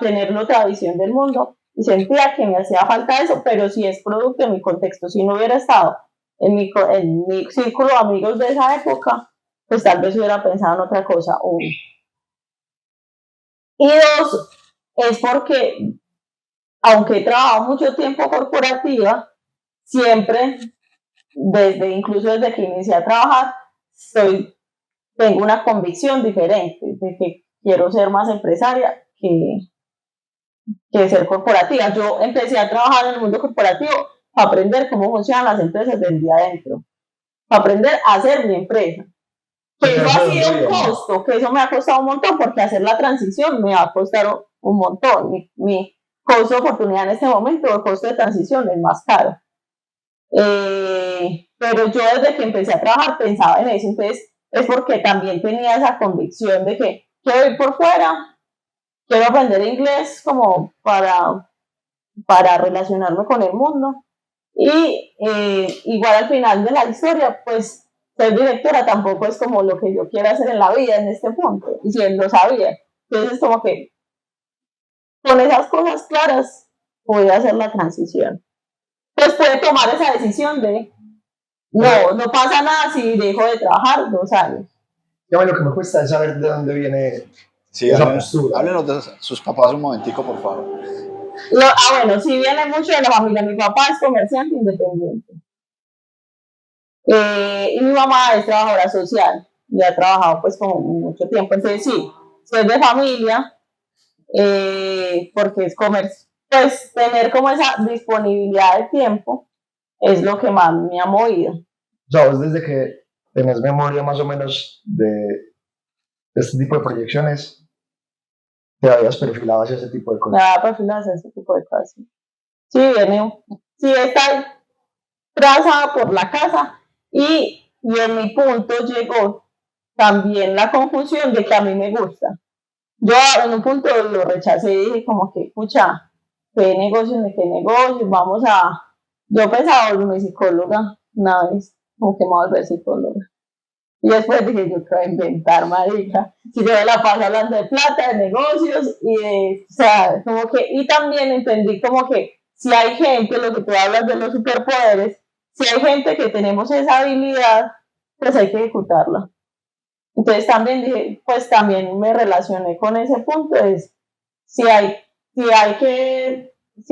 tener otra visión del mundo. Y sentía que me hacía falta eso, pero si es producto de mi contexto, si no hubiera estado en mi círculo de amigos de esa época, pues tal vez hubiera pensado en otra cosa. Uno. Y dos, es porque, aunque he trabajado mucho tiempo corporativa, siempre incluso desde que inicié a trabajar, tengo una convicción diferente de que quiero ser más empresaria que ser corporativa. Yo empecé a trabajar en el mundo corporativo para aprender cómo funcionan las empresas del día adentro, para aprender a hacer mi empresa. Que eso ha sido un costo, que eso me ha costado un montón, porque hacer la transición me va a costar un montón. Mi costo de oportunidad en este momento, el costo de transición es más caro. Pero yo desde que empecé a trabajar pensaba en eso, entonces es porque también tenía esa convicción de que quiero ir por fuera, quiero aprender inglés como para relacionarme con el mundo. Y igual al final de la historia, pues ser directora tampoco es como lo que yo quiero hacer en la vida en este punto, y si él lo sabía. Entonces es como que con esas cosas claras voy a hacer la transición. Pues puede tomar esa decisión de no pasa nada si dejo de trabajar 2 años. Ya lo que me cuesta es saber de dónde viene Sí, esa postura. háblenos de sus papás un momentico, por favor. Bueno, sí viene mucho de la familia. Mi papá es comerciante independiente. Y mi mamá es trabajadora social y ha trabajado pues como mucho tiempo. Entonces sí, soy de familia, porque es comercio. Pues tener como esa disponibilidad de tiempo es lo que más me ha movido. O sea, vos desde que tenés memoria más o menos de este tipo de proyecciones, te habías perfilado hacia ese tipo de cosas. Nada para financiar ese tipo de cosas. Sí está trazada por la casa y en mi punto llegó también la confusión de que a mí me gusta. Yo en un punto lo rechacé y dije como que, escucha, qué negocios, vamos a... Yo pensaba volverme psicóloga una vez, como que me voy a volver psicóloga. Y después dije, yo qué voy a inventar, marica. Si yo la paso hablando de plata, de negocios, o sea, como que, y también entendí como que si hay gente, lo que tú hablas de los superpoderes, si hay gente que tenemos esa habilidad, pues hay que ejecutarla. Entonces también dije, pues también me relacioné con ese punto, es si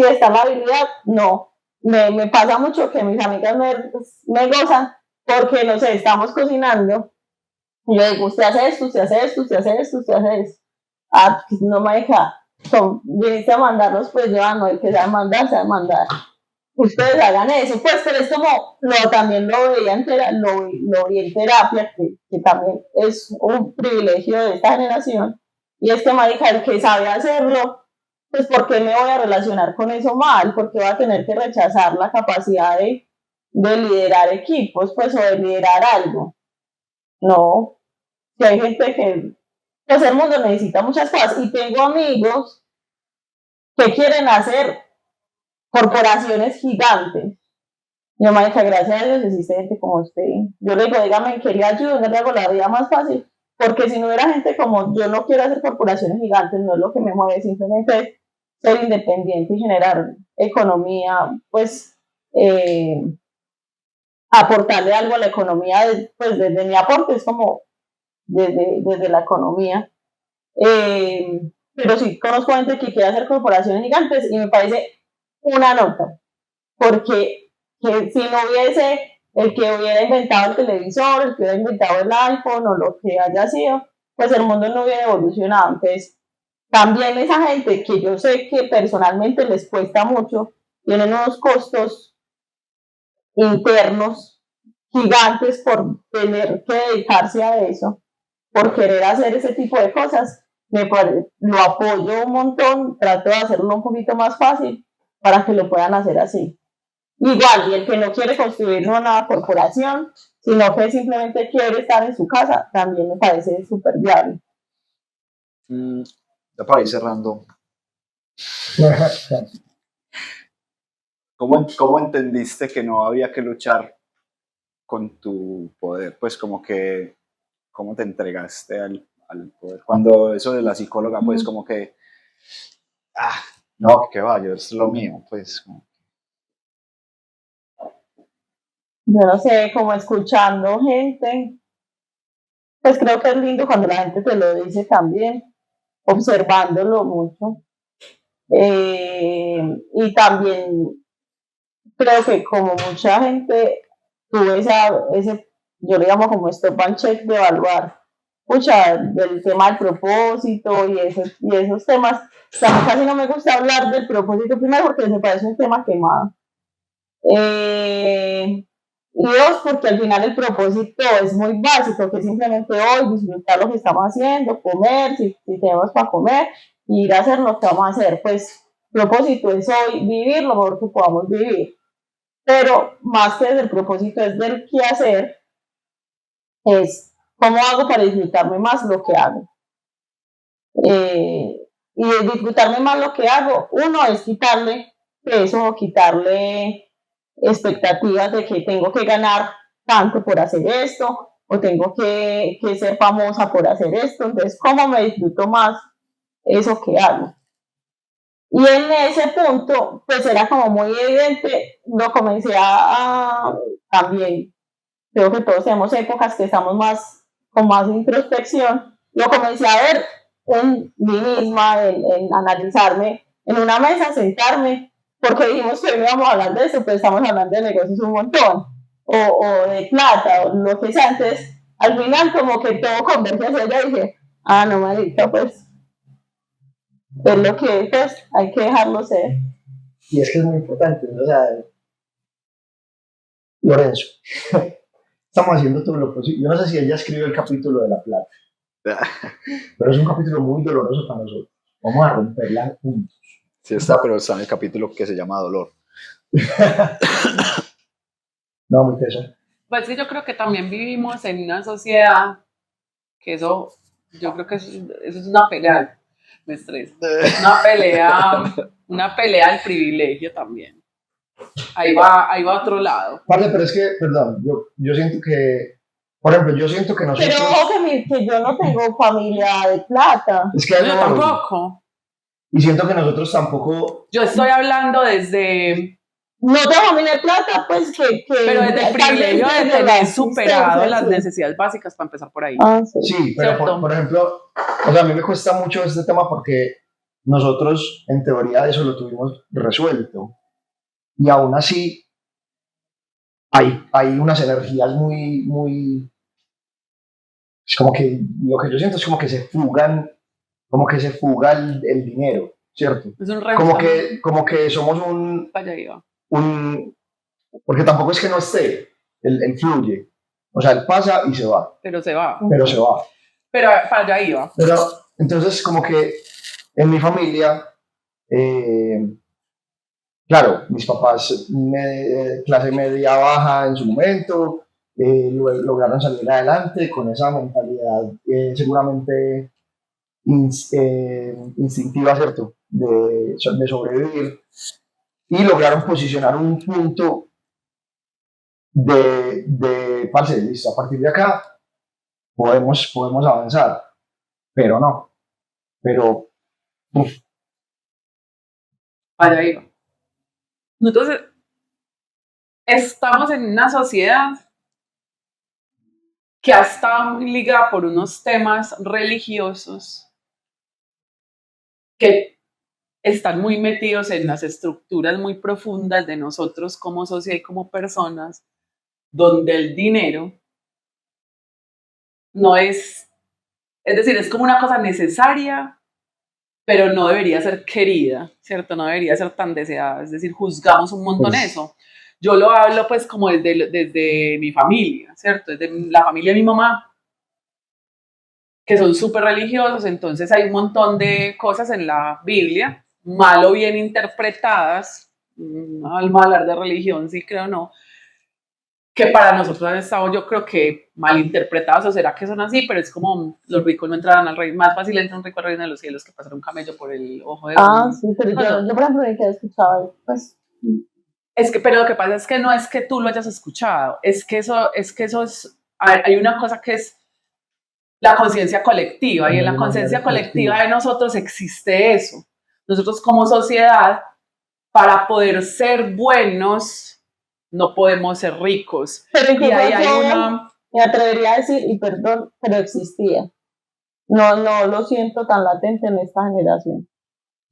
está la habilidad, no. Me pasa mucho que mis amigas me gozan porque, no sé, estamos cocinando y yo digo, usted hace esto, usted hace esto, usted hace esto, usted hace esto. Ah, pues no me deja. Viniste a mandarnos, pues yo, no, el que sabe mandar, sabe mandar. Ustedes hagan eso, pues, pero es como, también lo vi en terapia, que también es un privilegio de esta generación, y es que, marica, el que sabe hacerlo, pues, ¿por qué me voy a relacionar con eso mal? ¿Por qué voy a tener que rechazar la capacidad de liderar equipos, pues, o de liderar algo? No, que hay gente que, pues, el mundo necesita muchas cosas, y tengo amigos que quieren hacer corporaciones gigantes. Yo, marica, gracias a Dios existe gente como usted. Yo le digo, dígame, ¿qué le ayudo? No le hago la vida más fácil. Porque si no hubiera gente como yo, no quiero hacer corporaciones gigantes, no es lo que me mueve, simplemente es ser independiente y generar economía, pues aportarle algo a la economía, pues desde mi aporte es como desde la economía. Pero sí conozco gente que quiere hacer corporaciones gigantes y me parece una nota, porque que si no hubiese el que hubiera inventado el televisor, el que hubiera inventado el iPhone o lo que haya sido, pues el mundo no hubiera evolucionado. Entonces, también esa gente que yo sé que personalmente les cuesta mucho, tienen unos costos internos gigantes por tener que dedicarse a eso, por querer hacer ese tipo de cosas, lo apoyo un montón, trato de hacerlo un poquito más fácil para que lo puedan hacer así. Igual, y el que no quiere construir una corporación, sino que simplemente quiere estar en su casa, también me parece súper viable. Ya para ir cerrando, ¿cómo entendiste que no había que luchar con tu poder? Pues como que, ¿cómo te entregaste al poder? Cuando eso de la psicóloga, pues como que, no, que vaya, es lo mío, pues. Yo no sé, como escuchando gente, pues creo que es lindo cuando la gente te lo dice también, observándolo mucho. Y también creo que como mucha gente tuve ese, yo le llamo como stop and check de evaluar, pucha, del tema del propósito y esos temas. O sea, a mí casi no me gusta hablar del propósito primero porque me parece un tema quemado. Y dos, porque al final el propósito es muy básico, que es simplemente hoy disfrutar lo que estamos haciendo, comer, si tenemos para comer, y ir a hacer lo que vamos a hacer. Pues propósito es hoy vivir lo mejor que podamos vivir. Pero más que desde el propósito es del qué hacer, es cómo hago para disfrutarme más lo que hago. Y de disfrutarme más lo que hago, uno es quitarle peso, quitarle expectativas de que tengo que ganar tanto por hacer esto o tengo que ser famosa por hacer esto. Entonces, ¿cómo me disfruto más eso que hago? Y en ese punto, pues era como muy evidente, lo comencé a también, creo que todos tenemos épocas que estamos más con más introspección, lo comencé a ver en mí misma, en analizarme, en una mesa, sentarme, porque dijimos que hoy íbamos a hablar de eso, pues estamos hablando de negocios un montón, o de plata, o lo que sea. Entonces, al final como que todo converge hacia allá y dije, ah, no, marica, pues es lo que es, pues hay que dejarlo ser. Y es que es muy importante, ¿no? O sea, Lorenzo, estamos haciendo todo lo posible. Yo no sé si ella escribió el capítulo de la plata, pero es un capítulo muy doloroso para nosotros. Vamos a romperla juntos. Sí está, pero está en el capítulo que se llama Dolor. No, muy teso. Pues sí, yo creo que también vivimos en una sociedad que eso, yo creo que eso es una pelea, me estresa, una pelea del privilegio también. Ahí va otro lado. Parce, pero es que, perdón, yo siento que, por ejemplo, yo siento que nosotros... Pero ojo que yo no tengo familia de plata. Es que Yo tampoco. Y siento que nosotros tampoco... Yo estoy hablando desde... No tengo familia de plata, pues que Pero desde el privilegio de tener superado las sí. necesidades básicas para empezar por ahí. Ah, sí. Sí, pero por ejemplo, o sea, a mí me cuesta mucho este tema porque nosotros, en teoría, eso lo tuvimos resuelto. Y aún así, hay unas energías muy... Es como que lo que yo siento es como que se fuga el dinero, ¿cierto? Es un Como que somos porque tampoco es que no esté, él fluye. O sea, él pasa y se va. Pero se va. Pero se va. Pero para allá iba. Pero entonces como que en mi familia, claro, mis papás clase media baja en su momento, lograron salir adelante con esa mentalidad seguramente instintiva, ¿cierto? De sobrevivir y lograron posicionar un punto parce, listo, a partir de acá podemos avanzar, pero no, pero Allá iba. Entonces, estamos en una sociedad que ha estado muy ligada por unos temas religiosos que están muy metidos en las estructuras muy profundas de nosotros como sociedad y como personas, donde el dinero no es decir, es como una cosa necesaria, pero no debería ser querida, ¿cierto? No debería ser tan deseada, es decir, juzgamos un montón eso. Yo lo hablo pues como desde mi familia, ¿cierto? Desde la familia de mi mamá, que son súper religiosos, entonces hay un montón de cosas en la Biblia, mal o bien interpretadas, al hablar de religión, sí creo no, que para nosotros han estado, yo creo que mal interpretadas, o será que son así, pero es como los ricos no entrarán al reino, más fácil entra un rico al reino de los cielos que pasar un camello por el ojo de un... Sí, pero yo por ejemplo, que he escuchado, pues... Es que, pero lo que pasa es que no es que tú lo hayas escuchado, es que eso es, hay una cosa que es la conciencia colectiva, y en la conciencia colectiva de nosotros existe eso. Nosotros como sociedad, para poder ser buenos, no podemos ser ricos. Pero y ahí hay una... Me atrevería a decir, y perdón, pero existía. No lo siento tan latente en esta generación.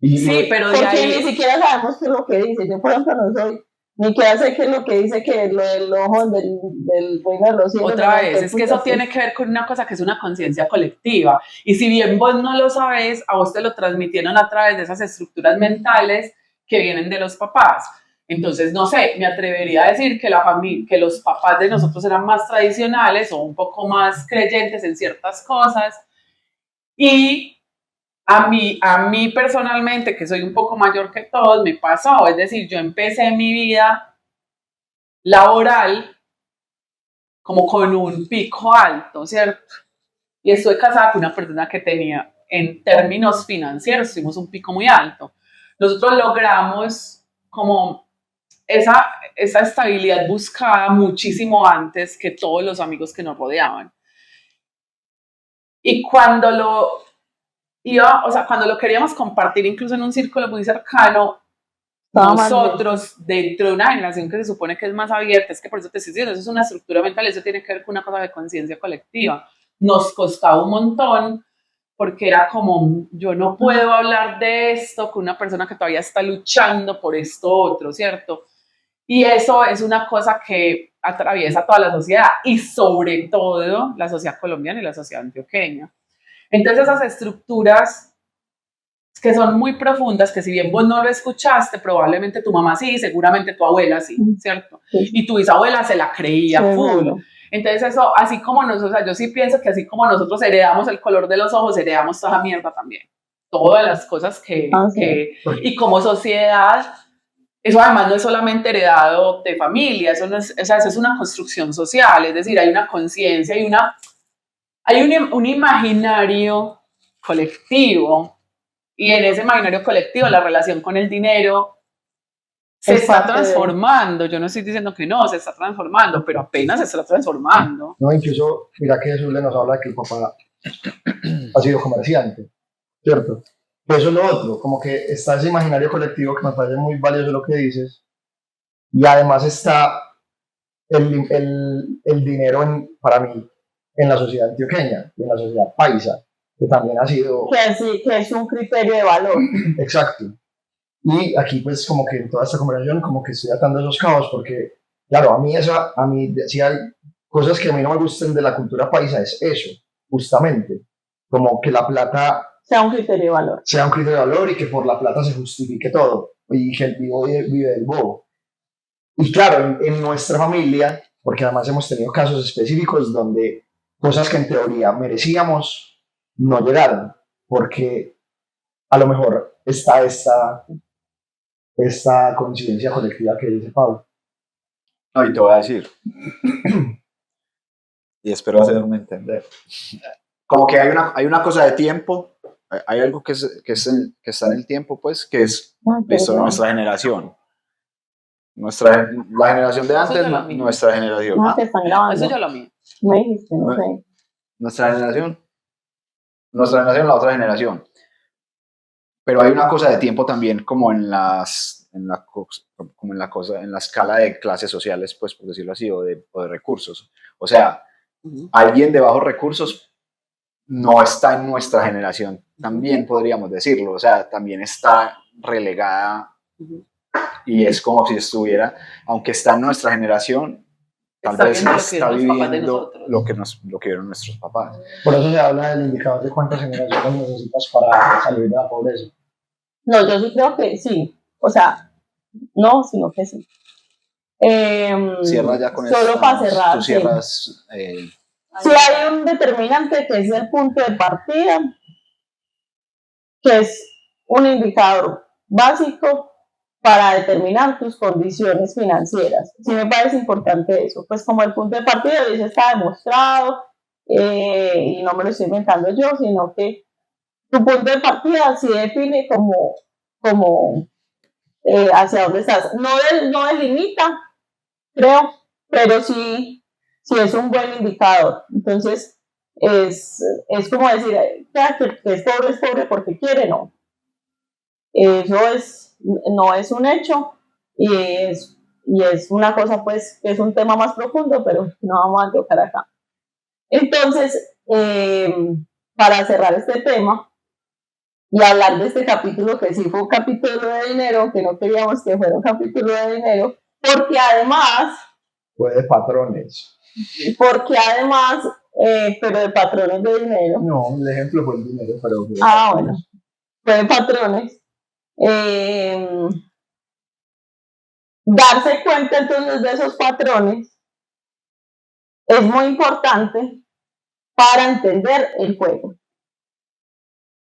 Sí, pero de porque ahí... ni siquiera sabemos qué es lo que dice. Yo, por ejemplo, no soy Ni que hace que lo que dice que lo del ojo del reino de los cielos. Otra vez, es que eso tiene que ver con una cosa que es una conciencia colectiva. Y si bien vos no lo sabes, a vos te lo transmitieron a través de esas estructuras mentales que vienen de los papás. Entonces, no sé, me atrevería a decir que que los papás de nosotros eran más tradicionales o un poco más creyentes en ciertas cosas. Y a mí personalmente, que soy un poco mayor que todos, me pasó. Es decir, yo empecé mi vida laboral como con un pico alto, ¿cierto? Y estoy casada con una persona que tenía, en términos financieros, tuvimos un pico muy alto. Nosotros logramos como esa estabilidad buscada muchísimo antes que todos los amigos que nos rodeaban. Y cuando cuando lo queríamos compartir incluso en un círculo muy cercano, nosotros, dentro de una generación que se supone que es más abierta, es que por eso te estoy diciendo, eso es una estructura mental, eso tiene que ver con una cosa de conciencia colectiva. Nos costaba un montón porque era como, yo no puedo hablar de esto con una persona que todavía está luchando por esto otro, ¿cierto? Y eso es una cosa que atraviesa toda la sociedad y sobre todo la sociedad colombiana y la sociedad antioqueña. Entonces esas estructuras que son muy profundas, que si bien vos no lo escuchaste, probablemente tu mamá sí, seguramente tu abuela sí, ¿cierto? Sí. Y tu bisabuela se la creía full. Entonces eso, así como nosotros, yo sí pienso que así como nosotros heredamos el color de los ojos, heredamos toda mierda también. Todas las cosas y como sociedad, eso además no es solamente heredado de familia, eso es una construcción social, es decir, hay una conciencia, hay un imaginario colectivo. Y en ese imaginario colectivo, la relación con el dinero se está transformando. Yo no estoy diciendo que no, se está transformando, pero apenas se está transformando. No, incluso, mira que Jesús nos habla de que el papá ha sido comerciante, ¿cierto? Pero eso es lo otro, como que está ese imaginario colectivo que me parece muy valioso lo que dices, y además está el dinero, para mí, en la sociedad antioqueña y en la sociedad paisa, que también ha sido... Que es un criterio de valor. Exacto. Y aquí pues como que en toda esta conversación como que estoy atando esos cabos porque, claro, a mí si hay cosas que a mí no me gustan de la cultura paisa, es eso, justamente, como que la plata... Sea un criterio de valor. Sea un criterio de valor y que por la plata se justifique todo y que el vivo vive del bobo. Y claro, en nuestra familia, porque además hemos tenido casos específicos donde cosas que en teoría merecíamos no llegaron, porque a lo mejor está esta coincidencia colectiva que dice Pablo. No, y te voy a decir, y espero hacerme entender, como que hay una cosa de tiempo, hay algo que está en el tiempo, pues, que es nuestra generación. La generación de antes, nuestra generación. No, te están grabando. Eso yo lo mío. Me dijiste, no sé. Nuestra generación, la otra generación. Pero hay una cosa de tiempo también como en la escala de clases sociales, pues por decirlo así, o de recursos. O sea, alguien de bajos recursos no está en nuestra generación, también podríamos decirlo. O sea, también está relegada y es como si estuviera, aunque está en nuestra generación, tal vez está viviendo lo que vieron nuestros papás. Por eso se habla del indicador de cuántas generaciones necesitas para salir de la pobreza. No, yo sí creo que sí. O sea, no, sino que sí. Cierra ya con solo esto. Para cerrar. Tú cierras. Sí, hay un determinante que es el punto de partida, que es un indicador básico para determinar tus condiciones financieras. Sí me parece importante eso, pues como el punto de partida eso está demostrado y no me lo estoy inventando yo, sino que tu punto de partida sí define como hacia dónde estás. No delimita, creo, pero sí es un buen indicador. Entonces es como decir que es pobre porque quiere, no. Eso no es un hecho y es una cosa pues que es un tema más profundo, pero no vamos a tocar acá. Entonces, para cerrar este tema y hablar de este capítulo que sí fue un capítulo de dinero, que no queríamos que fuera un capítulo de dinero, porque además, Puede patrones. pero de patrones de dinero. No, el ejemplo fue el dinero, pero... Ah, bueno, fue de patrones. Darse cuenta entonces de esos patrones es muy importante para entender el juego.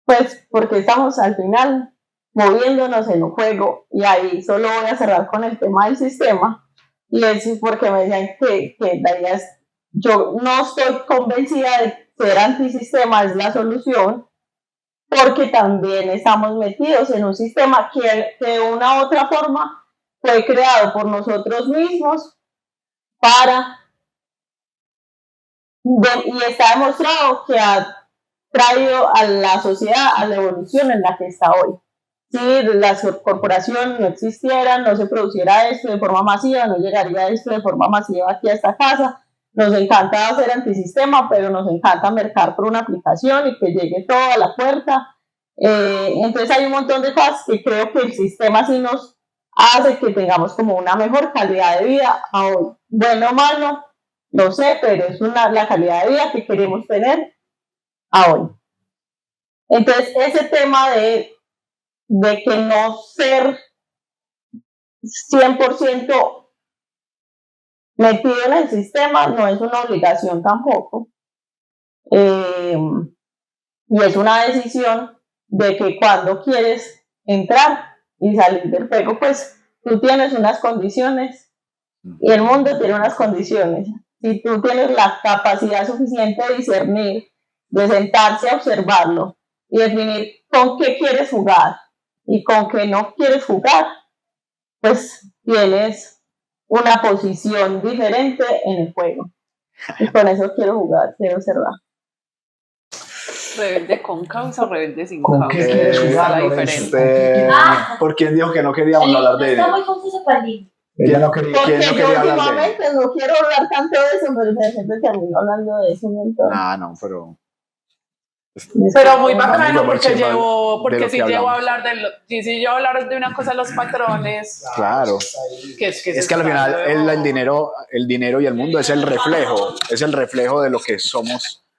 Pues porque estamos al final moviéndonos en un juego, y ahí solo voy a cerrar con el tema del sistema, y es porque me decían que la idea es, yo no estoy convencida de ser antisistema es la solución, porque también estamos metidos en un sistema que de una u otra forma fue creado por nosotros mismos y está demostrado que ha traído a la sociedad a la evolución en la que está hoy. Si las corporaciones no existieran, no se produciera esto de forma masiva, no llegaría esto de forma masiva aquí a esta casa. Nos encanta hacer antisistema, pero nos encanta mercar por una aplicación y que llegue todo a la puerta. Entonces hay un montón de cosas que creo que el sistema sí nos hace que tengamos como una mejor calidad de vida a hoy. Bueno o malo, no sé, pero es la calidad de vida que queremos tener a hoy. Entonces ese tema de que no ser 100% metido en el sistema no es una obligación tampoco. Y es una decisión de que cuando quieres entrar y salir del juego, pues tú tienes unas condiciones y el mundo tiene unas condiciones. Si tú tienes la capacidad suficiente de discernir, de sentarse a observarlo y definir con qué quieres jugar y con qué no quieres jugar, pues tienes una posición diferente en el juego. Y con eso quiero jugar, quiero observar. Rebelde con causa, rebelde sin ¿Con causa. qué quieres Esa es jugar, la Lorenzo? diferencia. ¿Por quién dijo que no queríamos hablar de Está dinero? muy confuso para el niño. Ella no quería. Porque ¿Quién no yo quería hablar de últimamente no quiero hablar tanto de eso, pero de repente termino hablando de eso un montón. Ah, no, pero... Pero muy A mí bacano fue muy porque chimba de porque lo si que llevo a hablamos. hablar si llevo a hablar de una cosa los patrones, Claro. que Es que al final el dinero y el mundo es el reflejo de lo que somos